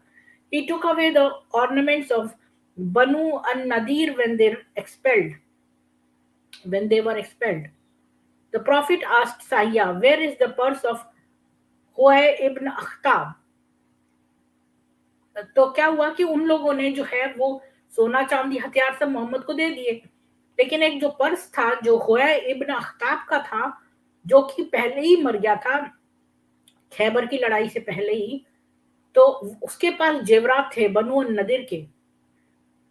He took away the ornaments of Banu an-Nadir when they were expelled. The Prophet asked Sayya, where is the purse of Huwai ibn Akhtab? तो क्या हुआ कि उन लोगों ने जो है वो सोना चांदी हथियार सब मोहम्मद को दे दिए, लेकिन एक जो पर्स था जो हुवै इब्न अख्ताब का था, जो कि पहले ही मर गया था खैबर की लड़ाई से पहले ही, तो उसके पास जेवरात थे बनु नदीर के।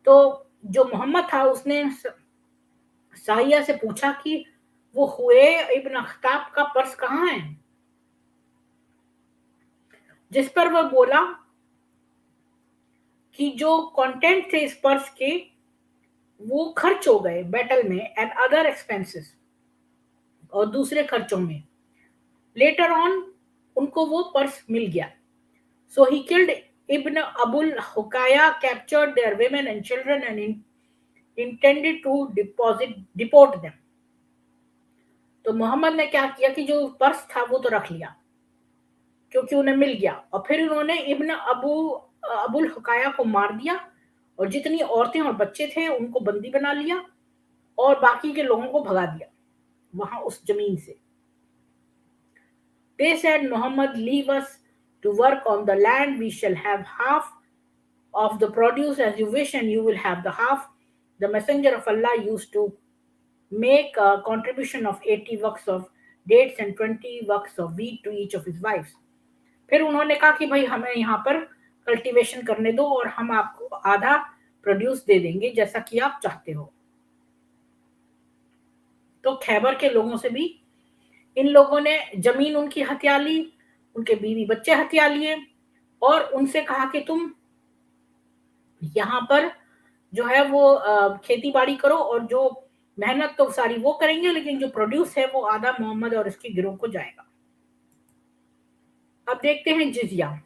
तो जो मोहम्मद था उसने साहिया से पूछा कि वो हुए इब्न अख्ताब का पर्स कहाँ है, जिस पर वह बोला कि जो कंटेंट थे इस पर्स के वो खर्च हो गए बैटल में एंड अदर एक्सपेंसेस, और दूसरे खर्चों में। लेटर ऑन उनको वो पर्स मिल गया। So he killed Ibn Abul Hukaya captured their women and children and intended to deport them. तो मोहम्मद ने क्या किया कि जो पर्स था वो तो रख लिया क्योंकि उन्हें मिल गया, और फिर उन्होंने इब्न अबुल हुकाया को मार दिया और जितनी औरतें और बच्चे थे उनको बंदी बना लिया और बाकी के लोगों को भगा दिया वहां उस जमीन से. They said, Muhammad, leave us to work on the land. We shall have half of the produce as you wish, and you will have the half. The Messenger of Allah used to make a contribution of 80 works of dates and 20 works of wheat to each of his wives. फिर उन्होंने कहा कि भाई हमें यहाँ पर cultivation करने दो और हम आपको आधा प्रोड्यूस दे देंगे जैसा कि आप चाहते हो. तो खैबर के लोगों से भी इन लोगों ने जमीन उनकी हथिया ली, उनके बीवी बच्चे हथिया लिए और उनसे कहा कि तुम यहाँ पर जो है वो खेती बाड़ी करो और जो मेहनत तो सारी वो करेंगे लेकिन जो प्रोड्यूस है वो आधा मोहम्मद और इसके गिरोह को जाएगा. अब देखते हैं जिजिया.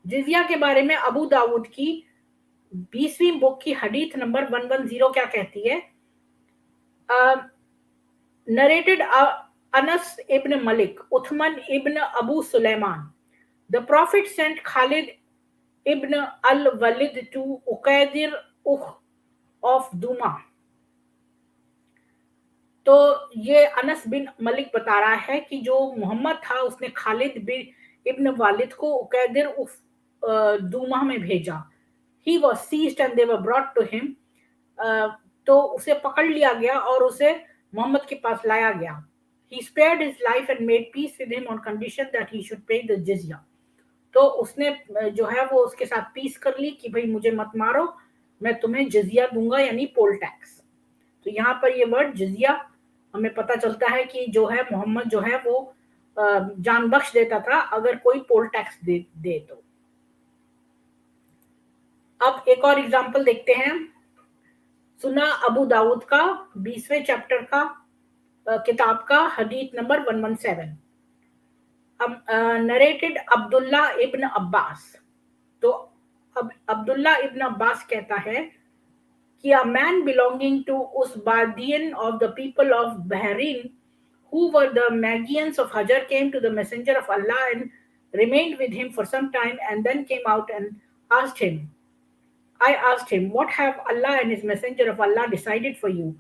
जिजिया के बारे में अबू दाऊद की 20वीं बुक की हदीस नंबर 110 क्या कहती है? Narrated Anas ibn Malik, Uthman ibn Abu Sulaiman. The Prophet sent Khalid ibn al-Walid to Uqaydir of Duma. तो ये अनस बिन मलिक बता रहा है कि जो मोहम्मद था उसने खालिद बिन इब्न वालिद को उकैदिर दूमा में भेजा. He was seized and they were brought to him. तो उसे पकड़ लिया गया और उसे मोहम्मद के पास लाया गया. He spared his life and made peace with him on condition that he should pay the jizya. तो उसने जो है वो उसके साथ पीस कर ली कि भाई मुझे मत मारो, मैं तुम्हें जिजिया दूंगा यानी पोल टैक्स. तो यहाँ पर ये वर्ड जिजिया हमें पता चलता है कि जो है मोहम्मद जो है वो जान बख्श देता था अगर कोई पोल टैक्स दे तो. अब एक और एग्जांपल देखते हैं. सुना अबू दाऊद का 20वें चैप्टर का किताब का हदीस नंबर 117. नरेटेड अब्दुल्ला इब्न अब्बास. तो अब अब्दुल्ला इब्न अब्बास कहता है कि a man belonging to Usbadian of the people of Bahrain who were the Magians of Hajar came to the Messenger of Allah and remained with him for some time and then came out and asked him. I asked him, what have Allah and his Messenger of Allah decided for you?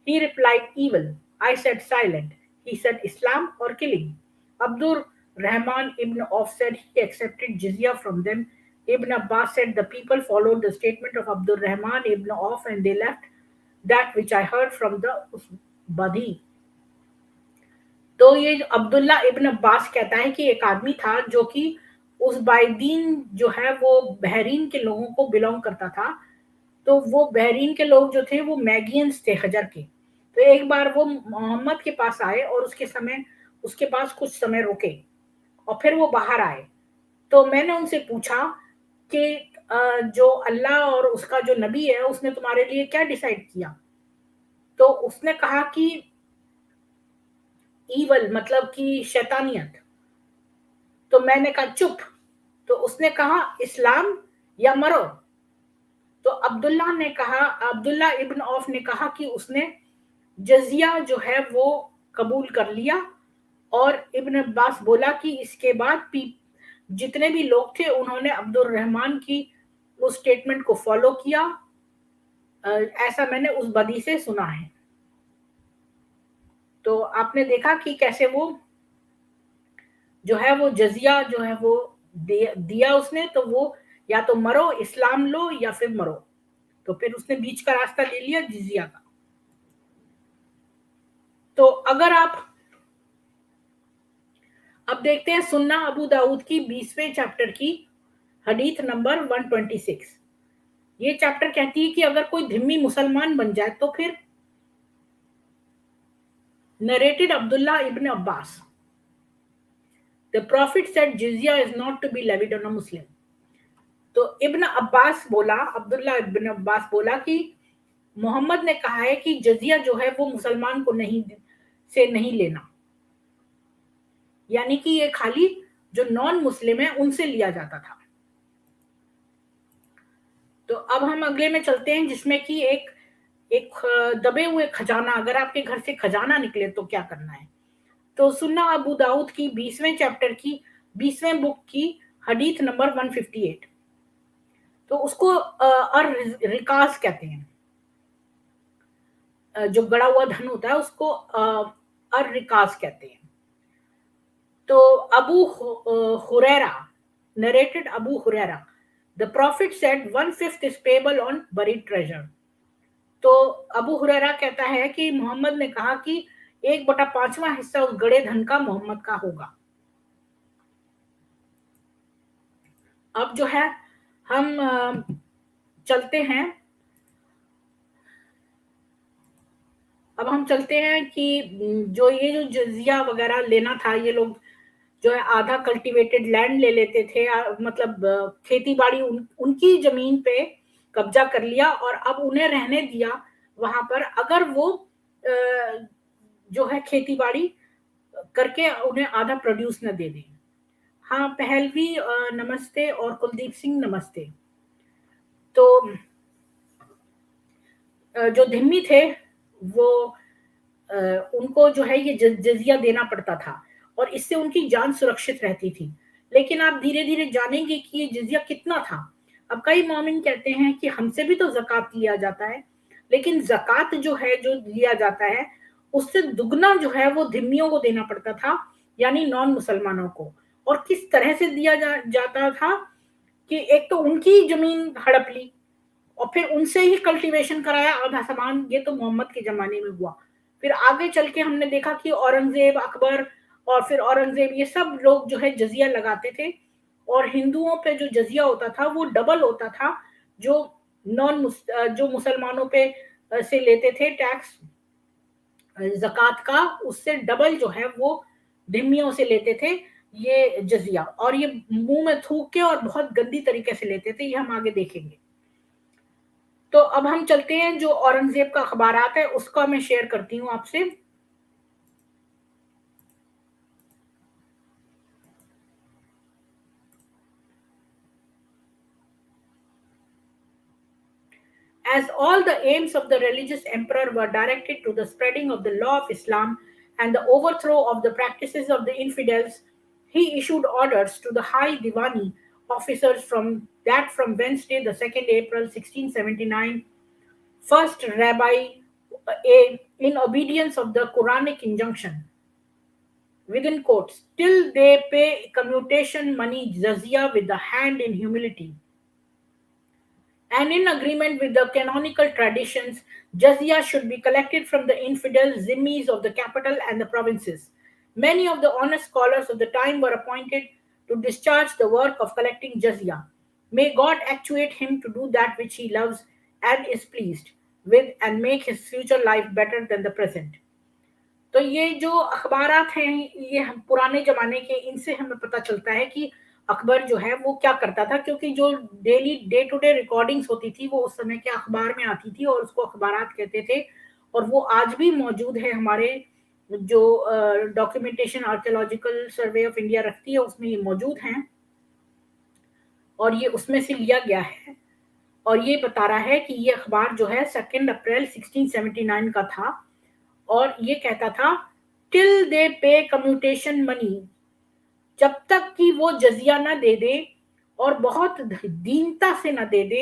He replied, evil. I said, silent. He said, Islam or killing. Abdur Rahman ibn Auf said he accepted jizya from them. Ibn Abbas said the people followed the statement of Abdur Rahman ibn Auf and they left that which I heard from the Usbadi. तो ये अब्दुल्ला इब्न अब्बास कहता है कि एक आदमी था जो कि उसबाइदीन जो है वो बहरीन के लोगों को बिलोंग करता था. तो वो बहरीन के लोग जो थे वो मैगियंस थे हजर के. तो एक बार वो मोहम्मद के पास आए और उसके पास कुछ समय रुके और फिर वो बाहर आए. तो मैंने उनसे पूछा कि जो अल्लाह और उसका जो नबी है उसने तुम्हारे लिए क्या डिसाइड किया? तो उसने कहा कि ईवल मतलब कि शैतानियत. तो मैंने कहा चुप. तो उसने कहा इस्लाम या मरो. तो अब्दुल्ला इब्न औफ ने कहा कि उसने जजिया जो है वो कबूल कर लिया. और इब्न अब्बास बोला कि इसके बाद जितने भी लोग थे उन्होंने अब्दुल रहमान की उस स्टेटमेंट को फॉलो किया. ऐसा मैंने उस बदी से सुना है. तो आपने देखा कि कैसे वो जो है वो जजिया जो है वो दिया उसने. तो वो या तो मरो, इस्लाम लो या फिर मरो. तो फिर उसने बीच का रास्ता ले लिया जिजिया का. तो अगर आप अब देखते हैं सुन्ना अबू दाऊद की 20वें चैप्टर की हदीस नंबर 126. ये चैप्टर कहती है कि अगर कोई धिम्मी मुसलमान बन जाए तो फिर. Narrated Abdullah ibn Abbas. The Prophet said jizya is not to be levied on a Muslim. तो इब्न अब्बास बोला, अब्दुल्ला इब्न अब्बास बोला कि मोहम्मद ने कहा है कि जजिया जो है वो मुसलमान को नहीं लेना. यानी कि ये खाली जो नॉन मुस्लिम है उनसे लिया जाता था. तो अब हम अगले में चलते हैं, जिसमें कि एक एक दबे हुए खजाना, अगर आपके घर से खजाना निकले तो क्या करना है। तो सुन्ना अबू दाऊद की 20वें चैप्टर की 20वें बुक की हदीथ नंबर 158। तो उसको अर रिकाज कहते हैं। जो गड़ा हुआ धन होता है उसको अर रिकाज कहते हैं। तो Abu Huraira narrated Abu Huraira, the Prophet said 1/5 is payable on buried treasure। तो अबू हुरैरा कहता है कि मोहम्मद ने कहा कि 1/5वां हिस्सा उस गड़े धन का मोहम्मद का होगा। अब जो है हम चलते हैं, अब हम चलते हैं कि जो ये जो जजिया वगैरह लेना था, ये लोग जो है आधा कल्टीवेटेड लैंड ले लेते थे, मतलब खेती बाड़ी उनकी जमीन पे कब्जा कर लिया और अब उन्हें रहने दिया वहां पर, अगर वो जो है खेती बाड़ी करके उन्हें आधा प्रोड्यूस न दे दें। हाँ पहलवी नमस्ते, और कुलदीप सिंह नमस्ते। तो जो धिम्मी थे वो उनको जो है ये जजिया देना पड़ता था और इससे उनकी जान सुरक्षित रहती थी। लेकिन आप धीरे धीरे जानेंगे कि ये जजिया कितना था। अब कई मोमिन कहते हैं कि हमसे भी तो जक़ात लिया जाता है, लेकिन जक़ात जो है जो लिया जाता है उससे दुगना जो है वो धिम्मियों को देना पड़ता था, यानी नॉन मुसलमानों को। और किस तरह से दिया जाता था कि एक तो उनकी जमीन हड़प ली और फिर उनसे ही कल्टीवेशन कराया आधा सामान। ये तो मोहम्मद के जमाने में हुआ। फिर आगे चल के हमने देखा कि औरंगजेब, अकबर और फिर औरंगजेब, ये सब लोग जो है जजिया लगाते थे और हिंदुओं पे जो जजिया होता था वो डबल होता था, जो जो मुसलमानों पे से लेते थे टैक्स ज़कात का, उससे डबल जो है वो धिम्मियों से लेते थे ये जजिया। और ये मुंह में थूक के और बहुत गंदी तरीके से लेते थे, ये हम आगे देखेंगे। तो अब हम चलते हैं, जो औरंगजेब का अखबारात है उसका मैं शेयर करती हूँ आपसे। As all the aims of the religious emperor were directed to the spreading of the law of Islam and the overthrow of the practices of the infidels, he issued orders to the high Diwani officers from Wednesday, the 2nd April 1679, first Rabbi, in obedience of the Quranic injunction, within quotes, till they pay commutation money jizya with the hand in humility. And in agreement with the canonical traditions, jizya should be collected from the infidel zimmis of the capital and the provinces. Many of the honest scholars of the time were appointed to discharge the work of collecting jizya. May God actuate him to do that which he loves and is pleased with and make his future life better than the present. तो ये जो अखबारात हैं ये हम पुराने ज़माने के, इनसे हमें पता चलता है कि अकबर जो है वो क्या करता था, क्योंकि जो daily day to day recordings होती थी वो उस समय के अखबार में आती थी और उसको अखबारात कहते थे। और वो आज भी मौजूद है हमारे जो documentation archaeological survey of India रखती है उसमें ये मौजूद हैं और ये उसमें से लिया गया है। और ये बता रहा है कि ये अखबार जो है 2 अप्रैल 1679 का था और ये कहता था टिल दे पे कम्यूटेशन मनी, जब तक कि वो जजिया ना दे दे और बहुत दीनता से ना दे दे,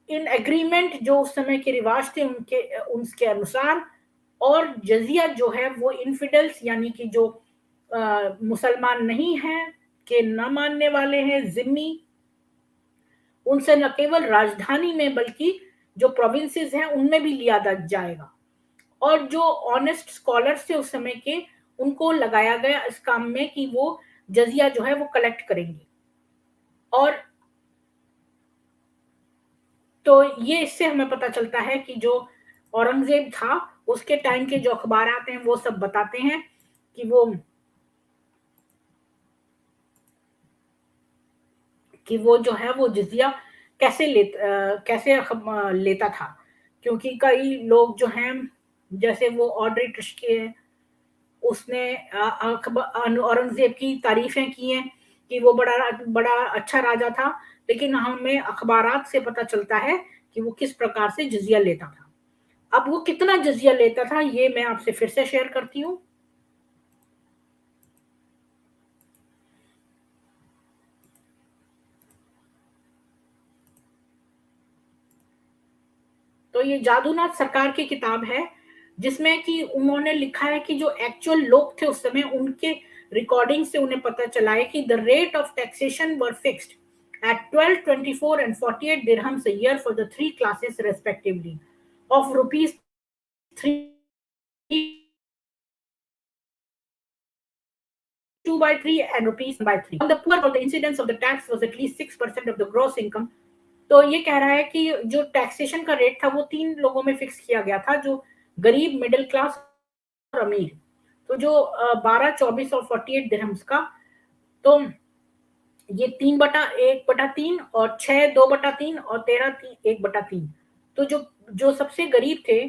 इन एग्रीमेंट जो उस समय के रिवाज थे उनके अनुसार। और जजिया जो है वो इनफिडल्स यानी कि जो मुसलमान नहीं हैं, के न मानने वाले हैं, जिम्मी, उनसे न केवल राजधानी में बल्कि जो प्रोविंसेस हैं उनमें भी लिया जाएगा। और जो ऑनेस्ट स्कॉलर्स थे उस समय के, उनको लगाया गया इस काम में कि वो जजिया जो है वो कलेक्ट करेंगे। और तो ये इससे हमें पता चलता है कि जो औरंगजेब था उसके टाइम के जो अखबार आते हैं वो सब बताते हैं कि वो जो है वो जजिया कैसे लेता था। क्योंकि कई लोग जो हैं, जैसे वो ऑड्री टुस्के है, उसने औरंगजेब की तारीफें की हैं कि वो बड़ा बड़ा अच्छा राजा था, लेकिन हमें अखबारात से पता चलता है कि वो किस प्रकार से जजिया लेता था। अब वो कितना जजिया लेता था ये मैं आपसे फिर से शेयर करती हूँ। तो ये जादूनाथ सरकार की किताब है, जिसमें कि उन्होंने लिखा है कि जो एक्चुअल लोग थे उस समय, उनके रिकॉर्डिंग से उन्हें पता चला है कि the rate of taxation were fixed at 12, 24 and 48 dirhams a year for the three classes respectively of rupees 3 2 by 3 and rupees by 3. On the poor, the incidence of the tax was at least 6% of the gross income. तो ये कह रहा है कि जो taxation का rate था वो 3 लोगों में फिक्स किया गया था, जो गरीब, मिडिल क्लास और अमीर। तो जो 12, 24 और 48 दिरहम्स का, तो ये 3/1/3 और 6 2/3 और 13 1/3। तो जो सबसे गरीब थे,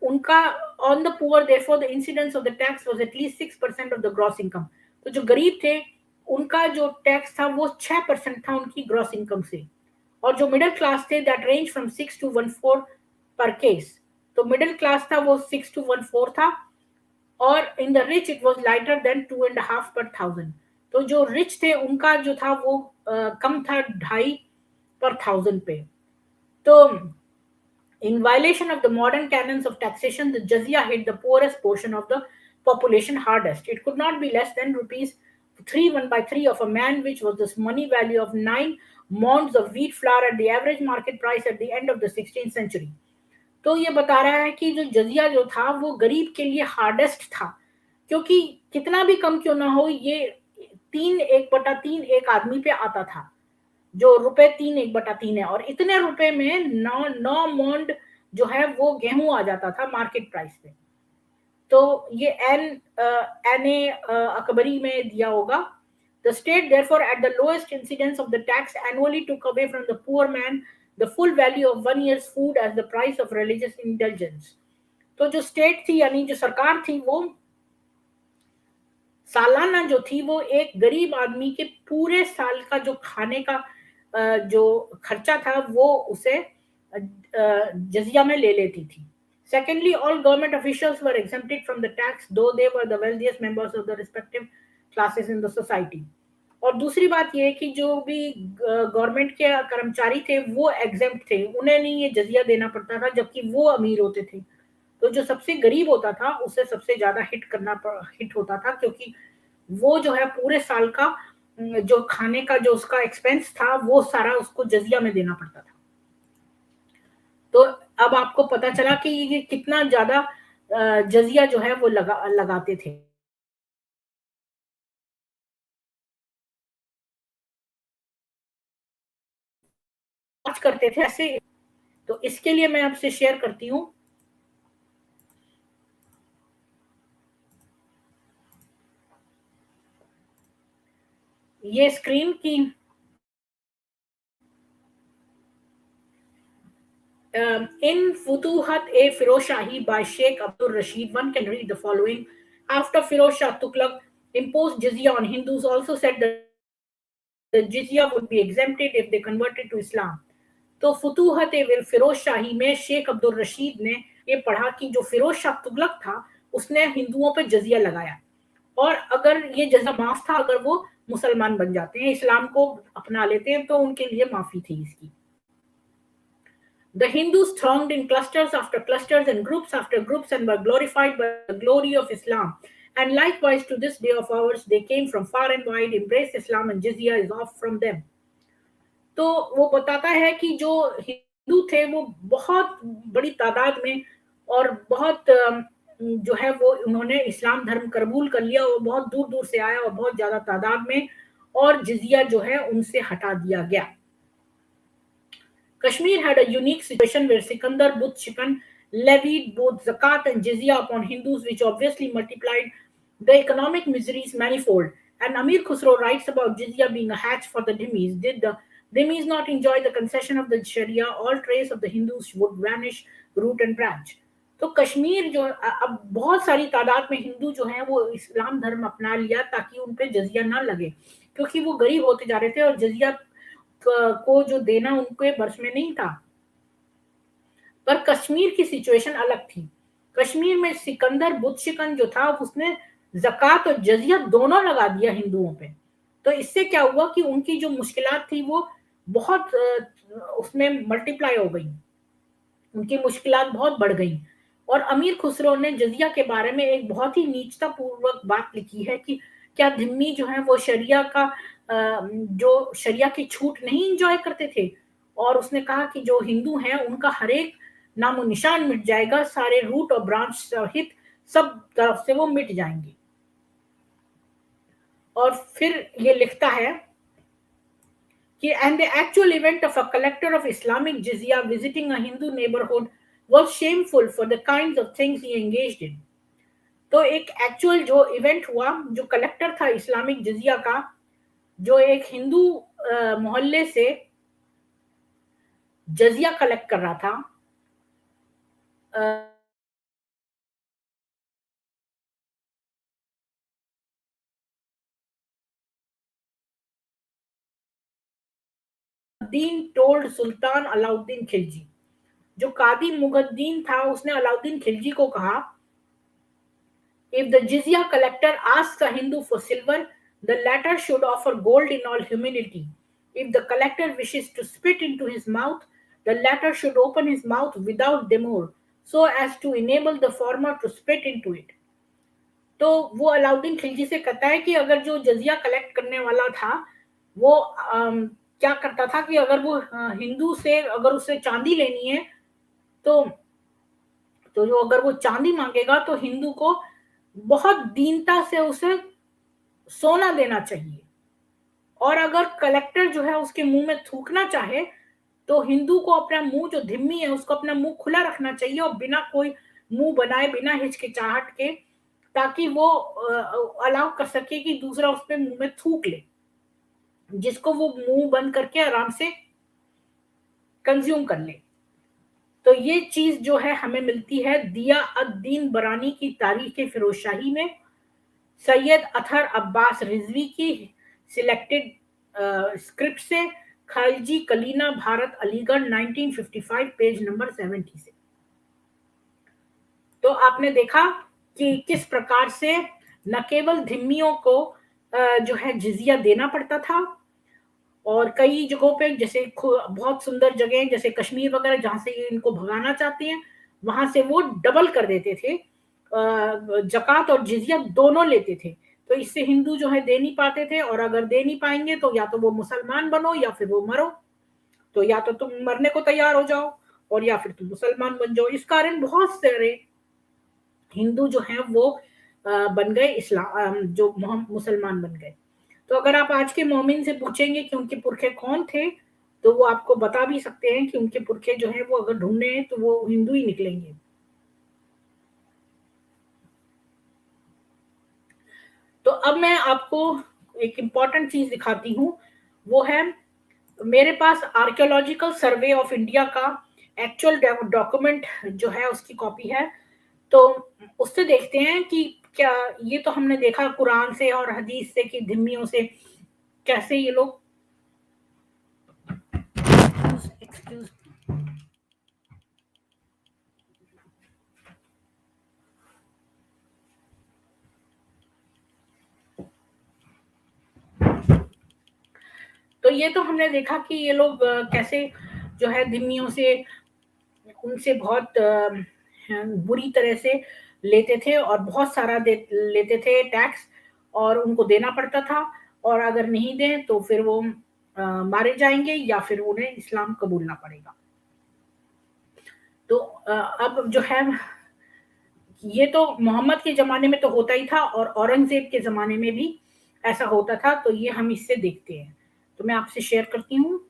उनका on the poor therefore the incidence of the tax was at least 6% of the gross income. तो जो गरीब थे उनका जो टैक्स था वो 6% था उनकी ग्रॉस इनकम से। और जो मिडिल क्लास थे, दैट रेंज फ्रॉम 6 to 14 पर केस। तो मिडिल क्लास था वो 6 to 14 था, और in the rich it was lighter than 2.5 per thousand। तो जो रिच थे उनका जो था वो कम था 2.5 पर थाउजेंड पे। तो in violation of the modern canons of taxation, the jizya hit the poorest portion of the population hardest. It could not be less than rupees 3 1 by 3 of a man, which was the money value of 9 mounds of wheat flour at the average market price at the end of the 16th century. तो ये बता रहा है कि जो जजिया जो था वो गरीब के लिए हार्डेस्ट था, क्योंकि कितना भी कम क्यों ना हो, ये 3 1/3 एक आदमी पे आता था, जो रुपए 3 1/3 है, और इतने रुपए में 9 मोंड जो है वो गेहूं आ जाता था मार्केट प्राइस पे। तो ये एन ए अकबरी में दिया होगा। The state therefore at the lowest incidence of the tax annually took away from the poor man the full value of 1 year's food as the price of religious indulgence. तो जो state थी, यानी जो सरकार थी, वो सालाना जो थी वो एक गरीब आदमी के पूरे साल का जो खाने का जो खर्चा था वो उसे जजिया में ले लेती थी। Secondly, all government officials were exempted from the tax, though they were the wealthiest members of the respective classes in the society. और दूसरी बात ये है कि जो भी गवर्नमेंट के कर्मचारी थे वो एग्जेम्प्ट थे, उन्हें नहीं ये जजिया देना पड़ता था, जबकि वो अमीर होते थे। तो जो सबसे गरीब होता था उसे सबसे ज्यादा हिट होता था, क्योंकि वो जो है पूरे साल का जो खाने का जो उसका एक्सपेंस था वो सारा उसको जजिया में देना पड़ता था। तो अब आपको पता चला कि ये कितना ज्यादा जजिया जो है वो लगाते थे। आज करते थे ऐसे। तो इसके लिए मैं आपसे शेयर करती हूँ। ये स्क्रीन की in Futuhat-e-Firoz Shahi by Sheikh Abdul Rashid, one can read the following. After Firoz Shah Tughlaq imposed jizya on Hindus, also said that the jizya would be exempted if they converted to Islam. तो फुतूहत फिरोज शाही में शेख अब्दुल रशीद ने ये पढ़ा कि जो फिरोज शाह तुगलक था उसने हिंदुओं पे जजिया लगाया, और अगर ये जजिया माफ था अगर वो मुसलमान बन जाते हैं, इस्लाम को अपना लेते हैं, तो उनके लिए माफी थी इसकी। The Hindus thronged in clusters after clusters and groups after groups and were glorified by the glory of Islam. And likewise, to this day of ours, they came from far and wide, embraced Islam, and jizya is off from them. तो वो बताता है कि जो हिंदू थे वो बहुत बड़ी तादाद में और बहुत जो है वो उन्होंने इस्लाम धर्म कबूल कर लिया, और बहुत दूर दूर से आया और बहुत ज्यादा तादाद में, और जिजिया जो है उनसे हटा दिया गया। Kashmir had a unique situation where Sikandar Butshikan levied both zakat and jizya upon Hindus, which obviously multiplied the economic miseries manifold. And Amir Khusro writes about jizya being a hatch for the dhimmis. Did the dhimmis not enjoy the concession of the Sharia, all trace of the Hindus would vanish root and branch. तो कश्मीर जो अब बहुत सारी तादाद में हिंदू जो हैं वो इस्लाम धर्म अपना लिया ताकि उन पे जजिया ना लगे, क्योंकि वो गरीब होते जा रहे थे और जजिया को जो देना उनके बर्स में नहीं था। पर कश्मीर की सिचुएशन अलग थी। कश्मीर में सिकंदर बुतशिकन जो था उसने ज़कात और जजिया दोनों लगा दिया हिंदुओं पे। तो इससे क्या हुआ कि उनकी जो मुश्किलात थी वो बहुत उसमें मल्टीप्लाई हो गई। उनकी मुश्किलात बहुत बढ़ गई। और अमीर खुसरो ने जजिया के बारे में एक बहुत ही नीचता पूर्वक बात लिखी है कि क्या धिम्मी जो है वो शरिया का जो शरिया की छूट नहीं इंजॉय करते थे। और उसने कहा कि जो हिंदू हैं उनका हर एक नामो निशान मिट जाएगा, सारे रूट और ब्रांच सहित सब तरफ से वो मिट जाएंगे। और फिर ये लिखता है कि and the actual event of a collector of Islamic jizya visiting a Hindu neighborhood was shameful for the kinds of things he engaged in. तो एक एक्चुअल जो इवेंट हुआ, जो कलेक्टर था इस्लामिक जजिया का, जो एक हिंदू मोहल्ले से जजिया कलेक्ट कर रहा था, दीन टोल्ड सुल्तान अलाउद्दीन खिलजी, जो कादी मुगद्दीन था उसने अलाउद्दीन खिलजी को कहा, if the jizya collector asks a Hindu for silver, the latter should offer gold in all humility. If the collector wishes to spit into his mouth, the latter should open his mouth without demur, so as to enable the former to spit into it. तो वो अलाउद्दीन खिलजी से कहता है कि अगर जो जजिया collect करने वाला था वो क्या करता था कि अगर वो हिंदू से अगर उसे चांदी लेनी है तो जो अगर वो चांदी मांगेगा तो हिंदू को बहुत दीनता से उसे सोना देना चाहिए। और अगर कलेक्टर जो है उसके मुंह में थूकना चाहे तो हिंदू को अपना मुंह, जो धिम्मी है उसको अपना मुंह खुला रखना चाहिए और बिना कोई मुंह बनाए, बिना हिचकिचाहट के, ताकि वो अलाउ कर सके कि दूसरा उस पे मुंह में थूक ले, जिसको वो मुंह बंद करके आराम से कंज्यूम कर ले। तो ये चीज जो है हमें मिलती है दिया अद-दीन बरानी की तारीख फिरोजशाही में, सैयद अतहर अब्बास रिजवी की सिलेक्टेड स्क्रिप्ट से, खालजी कलीना भारत अलीगढ़ 1955 पेज नंबर 70 से। तो आपने देखा कि किस प्रकार से न केवल धिम्मियों को जो है जिजिया देना पड़ता था, और कई जगहों पे जैसे बहुत सुंदर जगह जैसे कश्मीर वगैरह जहां से ये इनको भगाना चाहते हैं वहां से वो डबल कर देते थे, जक़ात और जिजिया दोनों लेते थे। तो इससे हिंदू जो है दे नहीं पाते थे, और अगर दे नहीं पाएंगे तो या तो वो मुसलमान बनो या फिर वो मरो। तो या तो तुम मरने को तैयार हो जाओ और या फिर तुम मुसलमान बन जाओ। इस कारण बहुत सारे हिंदू जो हैं वो बन गए इस्लाम, जो मुसलमान बन गए। तो अगर आप आज के मोमिन से पूछेंगे कि उनके पुरखे कौन थे तो वो आपको बता भी सकते हैं कि उनके पुरखे जो हैं वो अगर ढूंढे हैं तो वो हिंदू ही निकलेंगे। तो अब मैं आपको एक इम्पॉर्टेंट चीज दिखाती हूँ, वो है मेरे पास आर्कियोलॉजिकल सर्वे ऑफ इंडिया का एक्चुअल डॉक्यूमेंट जो है उसकी कॉपी है। तो उससे देखते हैं कि क्या ये तो हमने देखा कुरान से और हदीस से कि धिम्मियों से कैसे ये लोग एक्सक्यूज तो ये तो हमने देखा कि ये लोग कैसे जो है धिम्मियों से उनसे बहुत बुरी तरह से लेते थे और बहुत सारा लेते थे टैक्स, और उनको देना पड़ता था। और अगर नहीं दें तो फिर वो मारे जाएंगे या फिर उन्हें इस्लाम कबूलना पड़ेगा। तो अब जो है ये तो मोहम्मद के ज़माने में तो होता ही था और औरंगज़ेब के ज़माने में भी ऐसा होता था, तो ये हम इससे देखते हैं। तो मैं आपसे शेयर करती हूँ।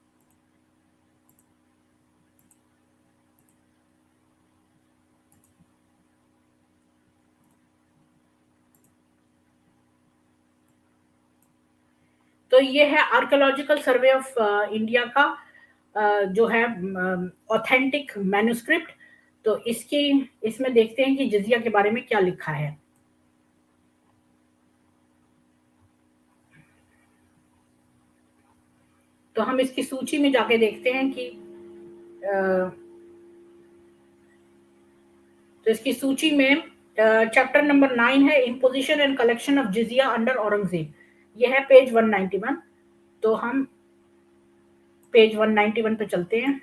तो ये है आर्कियोलॉजिकल सर्वे ऑफ इंडिया का जो है ऑथेंटिक मैन्युस्क्रिप्ट। तो इसमें देखते हैं कि जिजिया के बारे में क्या लिखा है। तो हम इसकी सूची में जाके देखते हैं कि तो इसकी सूची में चैप्टर नंबर 9 है imposition and collection of jizya under Aurangzeb. ये है पेज 191। तो हम पेज 191 पे चलते हैं।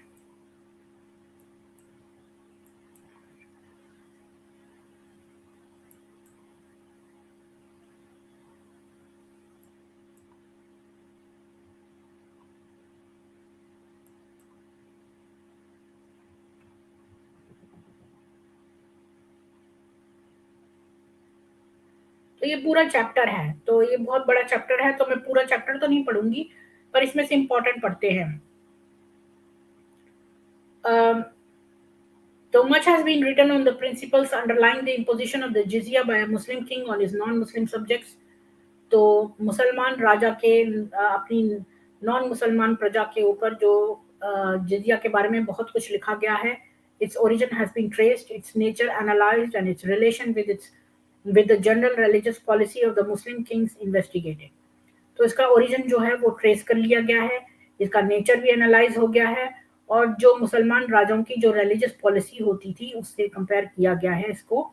तो ये पूरा चैप्टर है, तो ये बहुत बड़ा चैप्टर है, तो मैं पूरा चैप्टर तो नहीं पढ़ूंगी, पर इसमें से इंपॉर्टेंट पढ़ते हैं। So much has been written on the principles underlying the imposition of the jizya by a Muslim king on his non-Muslim subjects. तो मुसलमान राजा के अपनी नॉन मुसलमान प्रजा के ऊपर जो जिजिया के बारे में बहुत कुछ लिखा गया है। Its origin has been traced, its nature analyzed, and its relation with the general religious policy of the Muslim kings investigated. तो इसका ओरिजिन जो है वो ट्रेस कर लिया गया है, इसका नेचर भी एनालाइज हो गया है, और जो मुसलमान राजाओं की जो रिलीजियस पॉलिसी होती थी उससे कंपेयर किया गया है इसको।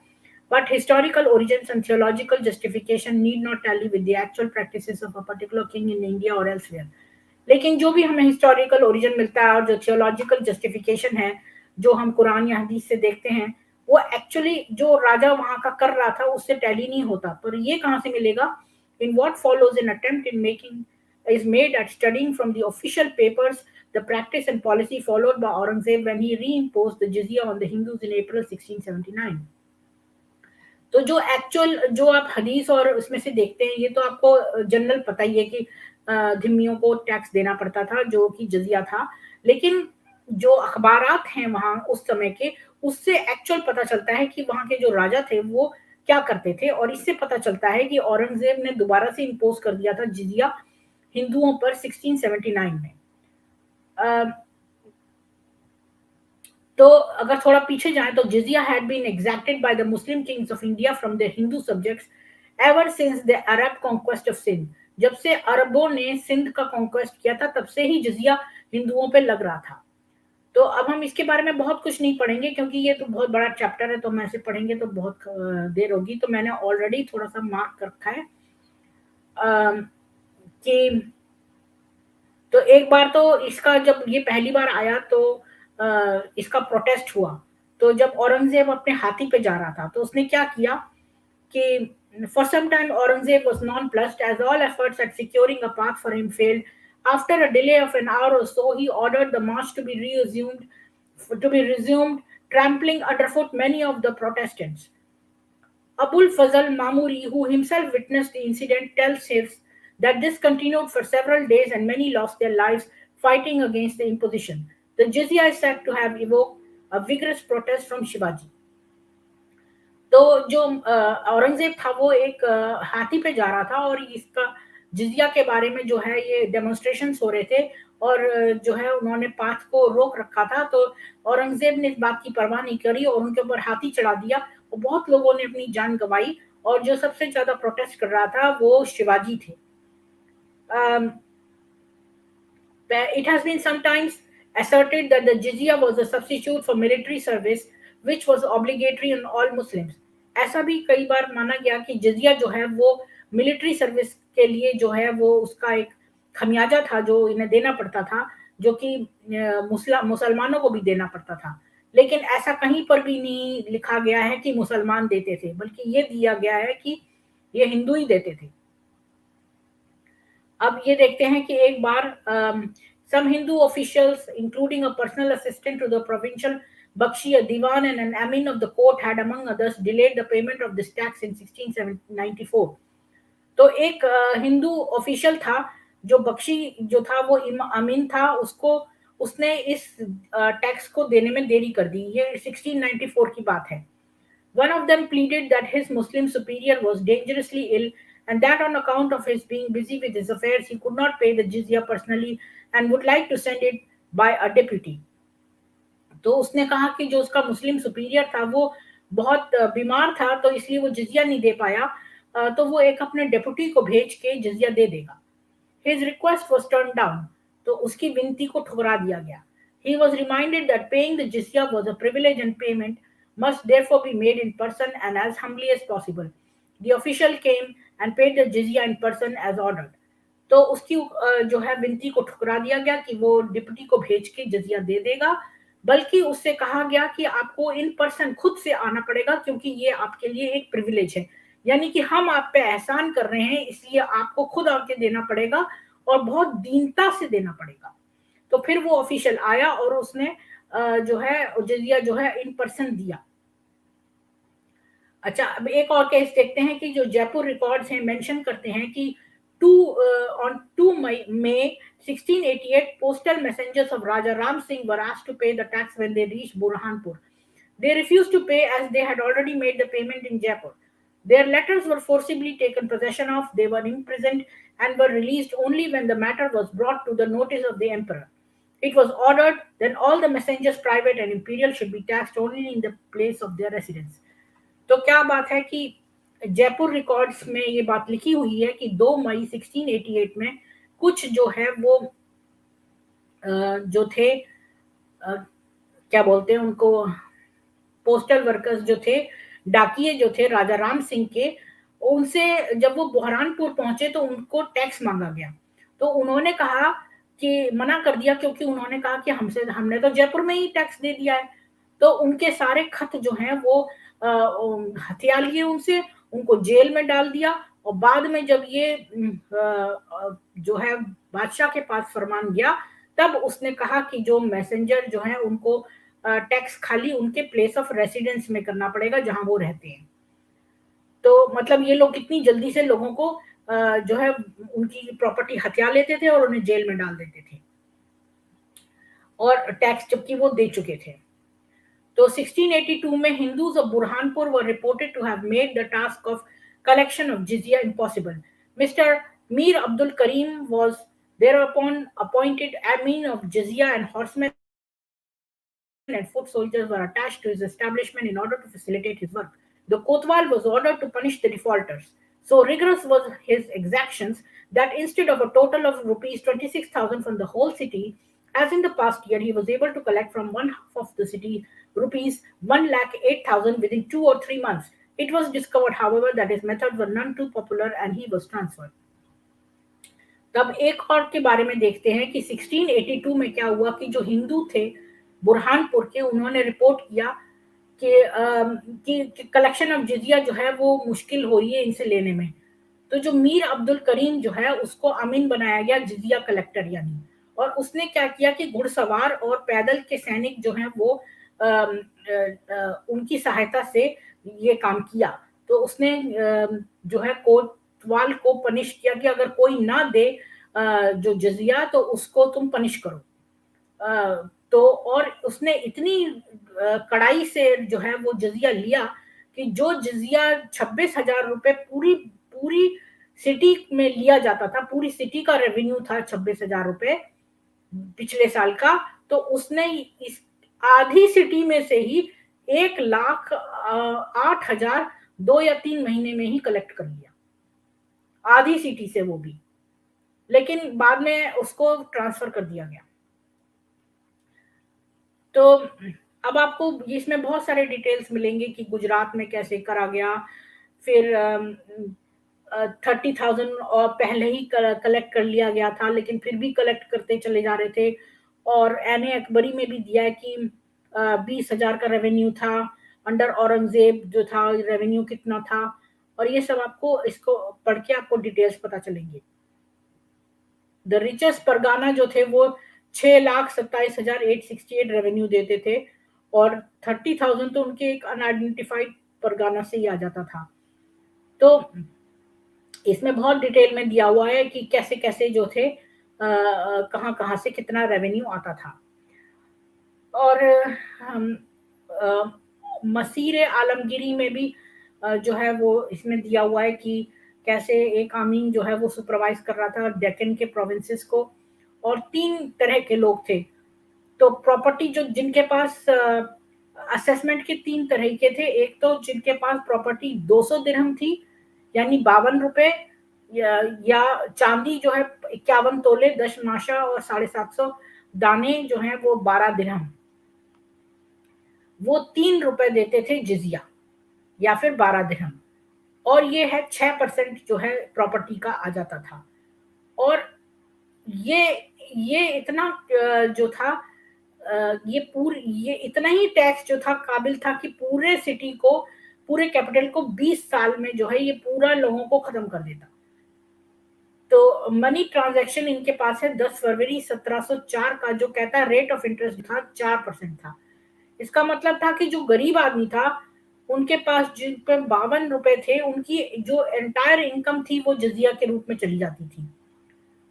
But historical origins and theological justification need not tally with the actual practices of a particular king in India or elsewhere. लेकिन जो भी हमें हिस्टोरिकल ओरिजिन मिलता है और जो थियोलॉजिकल जस्टिफिकेशन है, जो हम कुरान या हदीस से देखते हैं, वो एक्चुअली जो राजा वहां का कर रहा था उससे टैली नहीं होता। पर ये कहाँ से मिलेगा? In what follows an attempt in making is made at studying from the official papers the practice and policy followed by Aurangzeb when he reimposed the jizya on the Hindus in April 1679. तो जो actual जो आप हदीस और उसमें से देखते हैं, ये तो आपको जनरल पता ही है कि धिम्मियों को टैक्स देना पड़ता था जो कि जजिया था। लेकिन जो अखबारात हैं वहां उस समय के, उससे एक्चुअल पता चलता है कि वहां के जो राजा थे वो क्या करते थे, और इससे पता चलता है कि औरंगजेब ने दोबारा से इम्पोज कर दिया था जिजिया हिंदुओं पर 1679 में। तो अगर थोड़ा पीछे जाएं तो jizya had been exacted by the Muslim kings of India from the Hindu subjects ever since the Arab conquest of Sindh. जब से अरबों ने सिंध का कॉन्क्वेस्ट किया था तब से ही जिजिया हिंदुओं पे लग रहा था। तो अब हम इसके बारे में बहुत कुछ नहीं पढ़ेंगे क्योंकि ये तो बहुत बड़ा चैप्टर है, तो हम ऐसे पढ़ेंगे तो बहुत देर होगी। तो मैंने ऑलरेडी थोड़ा सा मार्क कर रखा है कि तो एक बार तो इसका जब ये पहली बार आया तो इसका प्रोटेस्ट हुआ। तो जब औरंगजेब अपने हाथी पे जा रहा था तो उसने क्या किया कि for some time Aurangzeb was nonplussed as all efforts at securing a path for him failed. After a delay of an hour or so, he ordered the march to be resumed, trampling underfoot many of the Protestants. Abul Fazl Mamuri, who himself witnessed the incident, tells us that this continued for several days and many lost their lives fighting against the imposition. The jizya is said to have evoked a vigorous protest from Shivaji. तो जो औरंगजेब था वो एक हाथी पे जा रहा था और इसका जिजिया के बारे में जो है ये डेमोन्स्ट्रेशंस हो रहे थे, और जो है उन्होंने पाथ को रोक रखा था। तो औरंगजेब ने इस बात की परवाह नहीं करी और उनके ऊपर हाथी चढ़ा दिया और बहुत लोगों ने अपनी जान गंवाई, और जो सबसे ज्यादा प्रोटेस्ट कर रहा था वो शिवाजी थे। It has been sometimes asserted that the jizya was a substitute for military service which was obligatory on all Muslims. ऐसा भी कई बार माना गया कि जिजिया जो है वो मिलिट्री सर्विस के लिए जो है वो उसका एक खमियाजा था जो इन्हें देना पड़ता था, जो कि मुसलमानों को भी देना पड़ता था। लेकिन ऐसा कहीं पर भी नहीं लिखा गया है कि मुसलमान देते थे, बल्कि ये दिया गया है कि ये हिंदू ही देते थे। अब ये देखते हैं कि एक बार some Hindu officials, including a personal assistant to the provincial Bakshi, a Diwan, and an Amin of the court, had among others delayed the payment of this tax in 1694. तो एक हिंदू ऑफिशियल था जो बख्शी जो था वो अमीन था, उसने इस टैक्स को देने में देरी कर दी। ये 1694 की बात है। One of them pleaded that his Muslim superior was dangerously ill and that on account of his being busy with his affairs, he could not pay the jizya personally and would like to send it by a deputy. तो उसने कहा कि जो उसका मुस्लिम superior था वो बहुत बीमार था, तो इसलिए वो जिजिया नहीं दे पाया, तो वो एक अपने डेप्यूटी को भेज के जिजिया दे देगा। His request was turned down, तो उसकी विनती को ठुकरा दिया गया। He was reminded that paying the jizya was a privilege and payment must therefore be made in person and as humbly as possible. The official came and paid the jizya in person as ordered. तो उसकी जो है विनती को ठुकरा दिया गया कि वो डिप्टी को भेज के जजिया दे देगा, बल्कि उससे कहा गया कि आपको इन पर्सन खुद से आना पड़ेगा, क्योंकि ये आपके लिए एक प्रिविलेज है, यानी कि हम आप पे एहसान कर रहे हैं, इसलिए आपको खुद आके देना पड़ेगा और बहुत दीनता से देना पड़ेगा। तो फिर वो ऑफिशियल आया और उसने जो है जजिया जो है इन पर्सन दिया। अच्छा, अब एक और केस देखते हैं कि जो जयपुर रिकॉर्ड्स हैं मेंशन करते हैं कि on 2 May 1688, postal messengers of Raja Ram Singh were asked to pay the tax when they reached Burhanpur. They refused to pay as they had already made the payment in Jaipur. Their letters were forcibly taken possession of, they were imprisoned and were released only when the matter was brought to the notice of the emperor. It was ordered that all the messengers, private and imperial, should be taxed only in the place of their residence. तो क्या बात है कि Jaipur records में ये बात लिखी हुई है कि 2 मई 1688 में कुछ जो है वो जो थे क्या बोलते हैं उनको, पोस्टल वर्कर्स जो थे, डाकिये जो थे राजा राम सिंह के, उनसे जब वो बुरहानपुर पहुंचे तो उनको टैक्स मांगा गया। तो उन्होंने कहा कि मना कर दिया, क्योंकि उन्होंने कहा कि हमने तो जयपुर में ही टैक्स दे दिया है। तो उनके सारे खत जो हैं वो हथिया लिए उनसे, उनको जेल में डाल दिया, और बाद में जब ये जो है बादशाह के पास फरमान गया, तब उसने कहा कि जो मैसेंजर जो है उनको टैक्स खाली उनके प्लेस ऑफ रेसिडेंस में करना पड़ेगा जहां वो रहते हैं। तो मतलब ये लोग कितनी जल्दी से लोगों को जो है उनकी प्रॉपर्टी हथिया लेते थे और उन्हें जेल में डाल देते थे, और टैक्स जबकि वो दे चुके थे। तो 1682 में Hindus of Burhanpur were reported to have made the task of collection of jizya impossible. Mr. Mir Abdul Karim was thereupon appointed Amin of jizya, and horsemen and foot soldiers were attached to his establishment in order to facilitate his work. The Kotwal was ordered to punish the defaulters. So rigorous was his exactions that instead of a total of rupees 26,000 from the whole city, as in the past year, he was able to collect from one half of the city rupees 1,08,000 within 2 or 3 months. It was discovered, however, that his methods were none too popular and he was transferred. तब एक और के बारे में देखते हैं कि 1682 में क्या हुआ कि जो हिंदू थे बुरहानपुर के, उन्होंने रिपोर्ट किया कि कलेक्शन ऑफ जिजिया जो है वो मुश्किल हो रही है इनसे लेने में। तो जो मीर अब्दुल करीम जो है उसको अमीन बनाया गया, जिजिया कलेक्टर यानी, और उसने क्या किया कि घुड़सवार और पैदल के सैनिक जो हैं वो उनकी सहायता से ये काम किया। तो उसने जो है कोतवाल को पनिश किया कि अगर कोई ना दे जो जिजिया तो उसको तुम पनिश करो। तो और उसने इतनी कड़ाई से जो है वो जिजिया लिया कि जो जिजिया 26,000 रुपए पूरी पूरी सिटी में लिया जाता था, पूरी सिटी का रेवेन्यू था 26,000 रुपए पिछले साल का, तो उसने इस आधी सिटी में से ही 1,08,000 2 या 3 महीने में ही कलेक्ट कर लिया, आधी सिटी से वो भी, लेकिन बाद में उसको ट्रांसफर कर दिया गया। तो अब आपको इसमें बहुत सारे डिटेल्स मिलेंगे कि गुजरात में कैसे करा गया, फिर 30,000 और पहले ही कलेक्ट कर लिया गया था, लेकिन फिर भी कलेक्ट करते चले जा रहे थे। और एने अकबरी में भी दिया है कि 20,000 का रेवेन्यू था, अंडर औरंगजेब जो था रेवेन्यू कितना था, और ये सब आपको इसको पढ़ के आपको डिटेल्स पता चलेंगे। द रिचेस्ट परगाना जो थे वो 6,27,868 रेवेन्यू देते थे, और 30,000 तो उनके एक अनआइडेंटिफाइड परगाना से ही आ जाता था। तो इसमें बहुत डिटेल में दिया हुआ है कि कैसे कैसे जो थे कहाँ कहाँ से कितना रेवेन्यू आता था। और मसीर आलमगिरी में भी जो है वो इसमें दिया हुआ है कि कैसे एक आमीन जो है वो सुपरवाइज कर रहा था डेक्कन के प्रोविंसेस को, और 3 तरह के लोग थे। तो प्रॉपर्टी जो जिनके पास असेसमेंट के 3 तरीके थे। एक तो जिनके पास प्रॉपर्टी 200 दिरहम थी, यानी 52 रुपए, या चांदी जो है 51 तोले 10 माशा और 750 दाने जो हैं वो 12 दिरहम, वो 3 रुपए देते थे जिजिया, या फिर 12 दिरहम। और ये है 6% जो है प्रॉपर्टी का आ जाता था। और ये ये इतना जो था, ये इतना ही टैक्स जो था काबिल था कि पूरे सिटी को, पूरे कैपिटल को 20 साल में जो है ये पूरा लोगों को खत्म कर देता। तो मनी ट्रांजैक्शन इनके पास है 10 फरवरी 1704 का, जो कहता है रेट ऑफ इंटरेस्ट था 4% था। इसका मतलब था कि जो गरीब आदमी था उनके पास जिन पे 52 रुपए थे, उनकी जो एंटायर इनकम थी वो जजिया के रूप में चली जाती थी।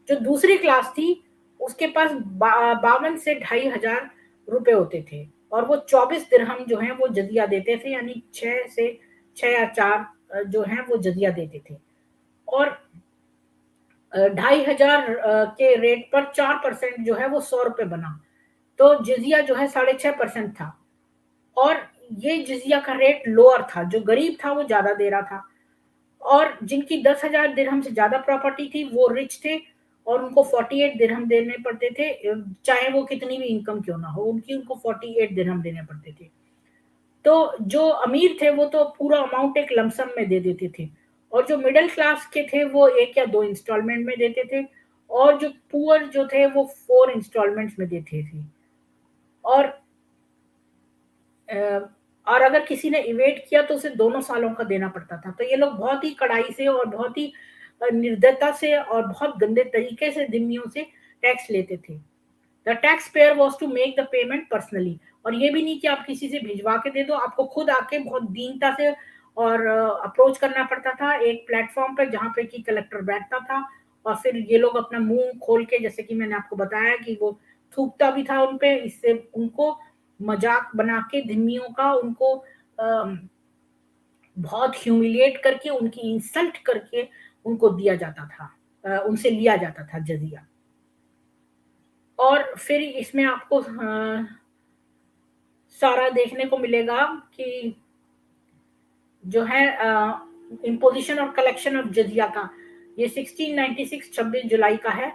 जो दूसरी क्लास थी उसके पास 52 से 2,500 रुपए होते थे, और वो 24 दिरहम जो है वो जजिया देते थे, यानी 6 या 4 जो है वो जजिया देते थे। और 2,500 के रेट पर 4% जो है वो 100 रुपए बना, तो जजिया जो है 6.5% था। और ये जजिया का रेट लोअर था, जो गरीब था वो ज्यादा दे रहा था, और जिनकी 10,000 दिरहम से ज्यादा प्रॉपर्टी थी वो रिच थे, और उनको 48 दिरहम देने पड़ते थे, चाहे वो कितनी भी इनकम क्यों ना हो, उनको 48 दिरहम देने पड़ते थे। तो जो अमीर थे वो तो पूरा अमाउंट एक लमसम में दे देते थे, और जो मिडिल क्लास के थे वो 1 या 2 इंस्टॉलमेंट में देते थे, और जो पुअर जो थे वो 4 इंस्टॉलमेंट्स में देते थे। और और अगर किसी ने इवेट किया तो उसे 2 सालों का देना पड़ता था। तो ये लोग बहुत ही कड़ाई से और बहुत ही निर्दयता से और बहुत गंदे तरीके से ज़िम्मियों से टैक्स लेते थे। The tax payer was to make the payment personally, और ये भी नहीं कि आप किसी से भिजवा के दे दो, आपको खुद आके बहुत दीनता से और अप्रोच करना पड़ता था एक प्लेटफॉर्म पे जहाँ पे कि कलेक्टर बैठता था, और फिर ये लोग अपना मुंह खोल के, जैसे कि मैंने आपको बताया कि वो थूकता भी था उन पे, इससे उनको मजाक बना के धिम्मियों का उनको बहुत ह्यूमिलिएट करके, उनकी इंसल्ट करके उनको दिया जाता था, उनसे लिया जाता था जजिया। और फिर इसमें आपको सारा देखने को मिलेगा कि जो है इम्पोजिशन और कलेक्शन ऑफ जजिया का, ये 1696 26 जुलाई का है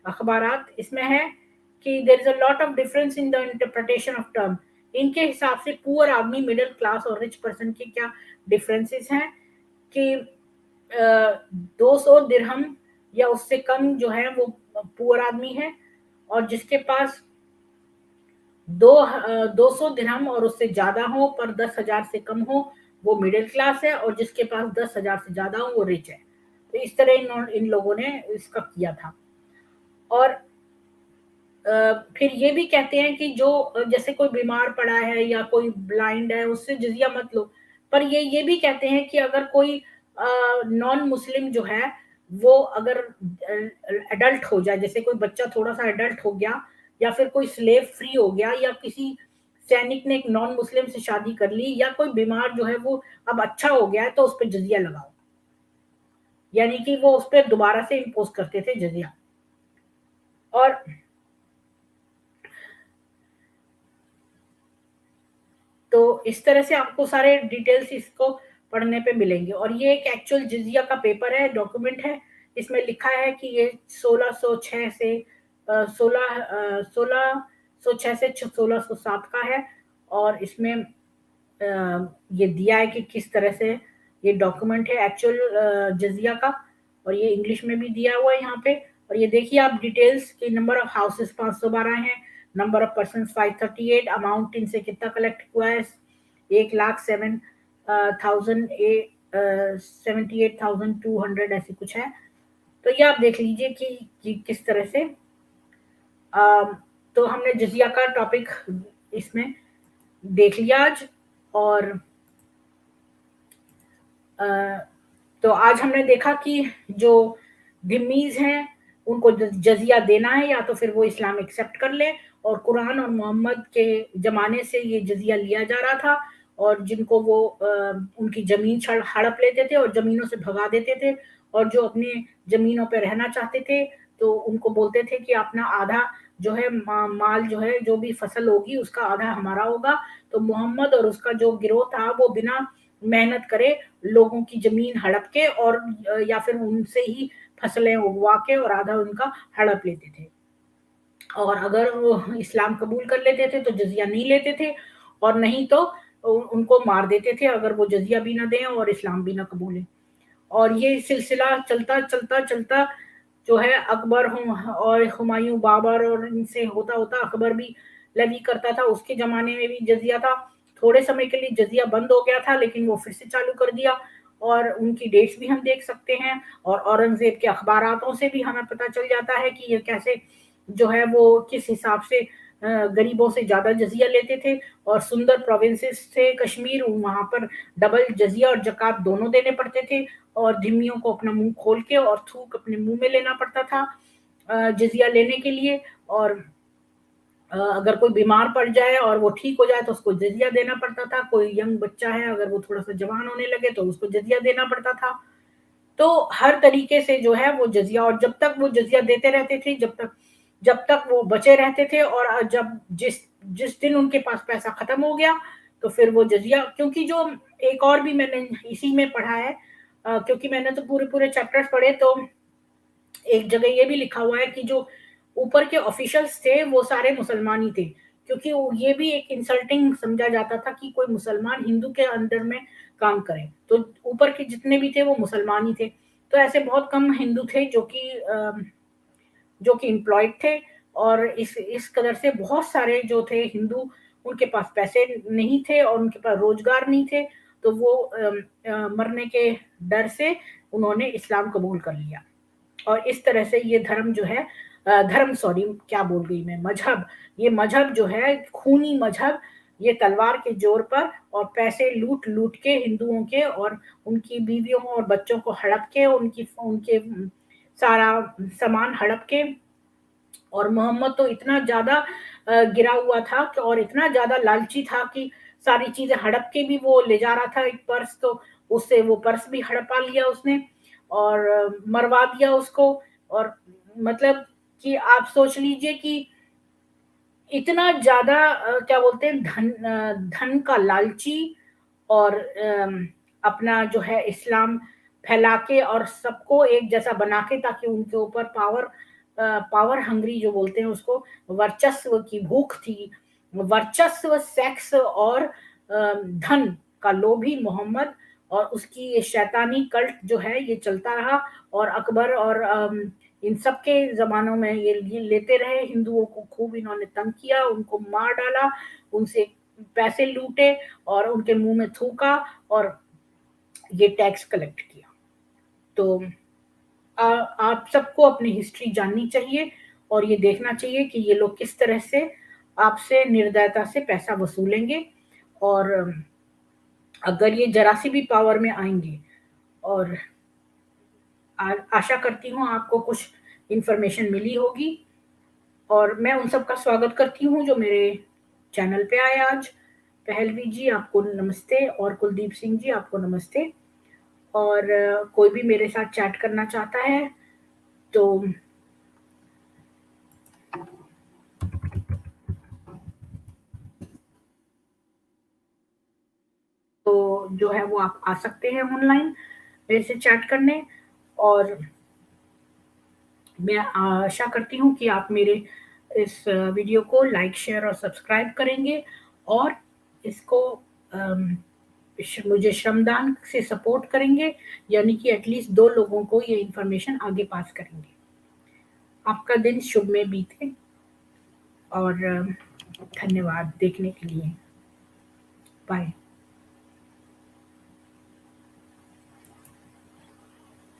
अखबारात। इसमें है कि there is a lot of difference in the interpretation of term. इनके हिसाब से पुअर आदमी, मिडिल क्लास और रिच पर्सन के क्या डिफरेंसेस हैं कि 200 दिरहम या उससे कम जो है वो पुअर आदमी है, और जिसके पास 200 दिरहम और उससे ज्यादा हो पर 10,000 से कम हो वो मिडिल क्लास है, और जिसके पास 10,000 से ज्यादा हो वो रिच है। तो इस तरह इन लोगों ने इसका किया था। और फिर ये भी कहते हैं कि जो जैसे कोई बीमार पड़ा है या कोई ब्लाइंड है उससे जिजिया मत लो। पर ये भी कहते हैं कि अगर कोई नॉन मुस्लिम जो है वो अगर एडल्ट हो जाए, जैसे कोई बच्चा थोड़ा सा एडल्ट हो गया, या फिर कोई स्लेव फ्री हो गया, या किसी सैनिक ने एक नॉन मुस्लिम से शादी कर ली, या कोई बीमार जो है वो अब अच्छा हो गया है, तो उस पर जजिया लगाओ, यानी कि वो उस पर दोबारा से इम्पोज करते थे जजिया। और तो इस तरह से आपको सारे डिटेल्स इसको पढ़ने पे मिलेंगे। और ये एक एक्चुअल जिजिया का पेपर है, डॉक्यूमेंट है। इसमें लिखा है कि ये 1606 से 1606 से 1607 का है, और इसमें ये दिया है कि किस तरह से ये डॉक्यूमेंट है एक्चुअल जजिया का, और ये इंग्लिश में भी दिया हुआ है यहाँ पे। और ये देखिए आप डिटेल्स कि नंबर ऑफ हाउसेस 512 हैं, नंबर ऑफ पर्सन 538, अमाउंट इनसे कितना कलेक्ट हुआ है 1,07,78,200 ऐसे कुछ है। तो ये आप देख लीजिए कि किस तरह से तो हमने जजिया का टॉपिक इसमें देख लिया आज। और तो आज हमने देखा कि जो धिम्मीज हैं उनको जजिया देना है, या तो फिर वो इस्लाम एक्सेप्ट कर ले, और कुरान और मोहम्मद के ज़माने से ये जजिया लिया जा रहा था, और जिनको वो उनकी ज़मीन हड़प लेते थे और ज़मीनों से भगा देते थे, और जो अपनी ज़मीनों पे रहना चाहते थे तो उनको बोलते थे कि अपना आधा जो है माल जो है, जो भी फसल होगी उसका आधा हमारा होगा। तो मोहम्मद और उसका जो गिरोह था वो बिना मेहनत करे लोगों की जमीन हड़प के और या फिर उनसे ही फसलें उगवा के और आधा उनका हड़प लेते थे। और अगर वो इस्लाम कबूल कर लेते थे तो जजिया नहीं लेते थे, और नहीं तो उनको मार देते थे अगर वो जजिया भी ना दें और इस्लाम भी ना कबूलें। और ये सिलसिला चलता चलता चलता जो है अकबर और हुमायूं बाबर और इनसे होता होता अकबर भी लेवी करता था। उसके जमाने में भी जजिया था। थोड़े समय के लिए जजिया बंद हो गया था लेकिन वो फिर से चालू कर दिया, और उनकी डेट्स भी हम देख सकते हैं। और औरंगजेब के अखबारातों से भी हमें पता चल जाता है कि ये कैसे जो है वो किस हिसाब से गरीबों से ज्यादा जजिया लेते थे। और सुंदर प्रोविंसेस थे कश्मीर, वहां पर डबल जजिया और जकात दोनों देने पड़ते थे। और धिम्मियों को अपना मुंह खोल के और थूक अपने मुंह में लेना पड़ता था जजिया लेने के लिए। और अगर कोई बीमार पड़ जाए और वो ठीक हो जाए तो उसको जजिया देना पड़ता था। कोई यंग बच्चा है अगर वो थोड़ा सा जवान होने लगे तो उसको जजिया देना पड़ता था। तो हर तरीके से जो है वो जजिया, और जब तक वो जजिया देते रहते थे, जब तक वो बचे रहते थे। और जब जिस जिस दिन उनके पास पैसा खत्म हो गया तो फिर वो जजिया, क्योंकि जो एक और भी मैंने इसी में पढ़ा है, क्योंकि मैंने तो पूरे पूरे चैप्टर्स पढ़े, तो एक जगह ये भी लिखा हुआ है कि जो ऊपर के ऑफिशियल्स थे वो सारे मुसलमान ही थे, क्योंकि ये भी एक इंसल्टिंग समझा जाता था कि कोई मुसलमान हिंदू के अंडर में काम करे। तो ऊपर के जितने भी थे वो मुसलमान ही थे। तो ऐसे बहुत कम हिंदू थे जो कि एम्प्लॉयड थे। और इस कदर से बहुत सारे जो थे हिंदू, उनके पास पैसे नहीं थे और उनके पास रोजगार नहीं थे। तो वो मरने के डर से उन्होंने इस्लाम कबूल कर लिया। और इस तरह से ये धर्म जो है धर्म, सॉरी क्या बोल गई मैं, मजहब, ये मजहब जो है खूनी मजहब, ये तलवार के जोर पर और पैसे लूट लूट के हिंदुओं के और उनकी बीवियों और बच्चों को हड़प के उनकी उनके सारा सामान हड़प के। और मोहम्मद तो इतना ज्यादा गिरा हुआ था और इतना ज्यादा लालची था कि सारी चीजें हड़प के भी वो ले जा रहा था। एक पर्स, तो उससे वो पर्स भी हड़पा लिया उसने और मरवा दिया उसको। और मतलब कि आप सोच लीजिए कि इतना ज्यादा क्या बोलते हैं, धन का लालची, और अपना जो है इस्लाम फैला के और सबको एक जैसा बना के, ताकि उनके ऊपर पावर हंग्री जो बोलते हैं उसको, वर्चस्व की भूख थी। वर्चस्व, सेक्स और धन का लोभी मोहम्मद और उसकी ये शैतानी कल्ट जो है ये चलता रहा। और अकबर और इन सब के जमानों में ये लेते रहे, हिंदुओं को खूब इन्होंने तंग किया, उनको मार डाला, उनसे पैसे लूटे और उनके मुंह में थूका और ये टैक्स कलेक्ट किया। तो आप सबको अपनी हिस्ट्री जाननी चाहिए और ये देखना चाहिए कि ये लोग किस तरह से आपसे निर्दयता से पैसा वसूलेंगे। और अगर ये जरा सी भी पावर में आएंगे, और आशा करती हूँ आपको कुछ इंफॉर्मेशन मिली होगी। और मैं उन सब का स्वागत करती हूँ जो मेरे चैनल पे आए आज। पहलवी जी आपको नमस्ते, और कुलदीप सिंह जी आपको नमस्ते। और कोई भी मेरे साथ चैट करना चाहता है तो जो है वो आप आ सकते हैं ऑनलाइन मेरे से चैट करने। और मैं आशा करती हूँ कि आप मेरे इस वीडियो को लाइक, शेयर और सब्सक्राइब करेंगे, और इसको मुझे श्रमदान से सपोर्ट करेंगे, यानी कि एटलीस्ट 2 लोगों को ये इन्फॉर्मेशन आगे पास करेंगे। आपका दिन शुभ में बीते, और धन्यवाद देखने के लिए। बाय।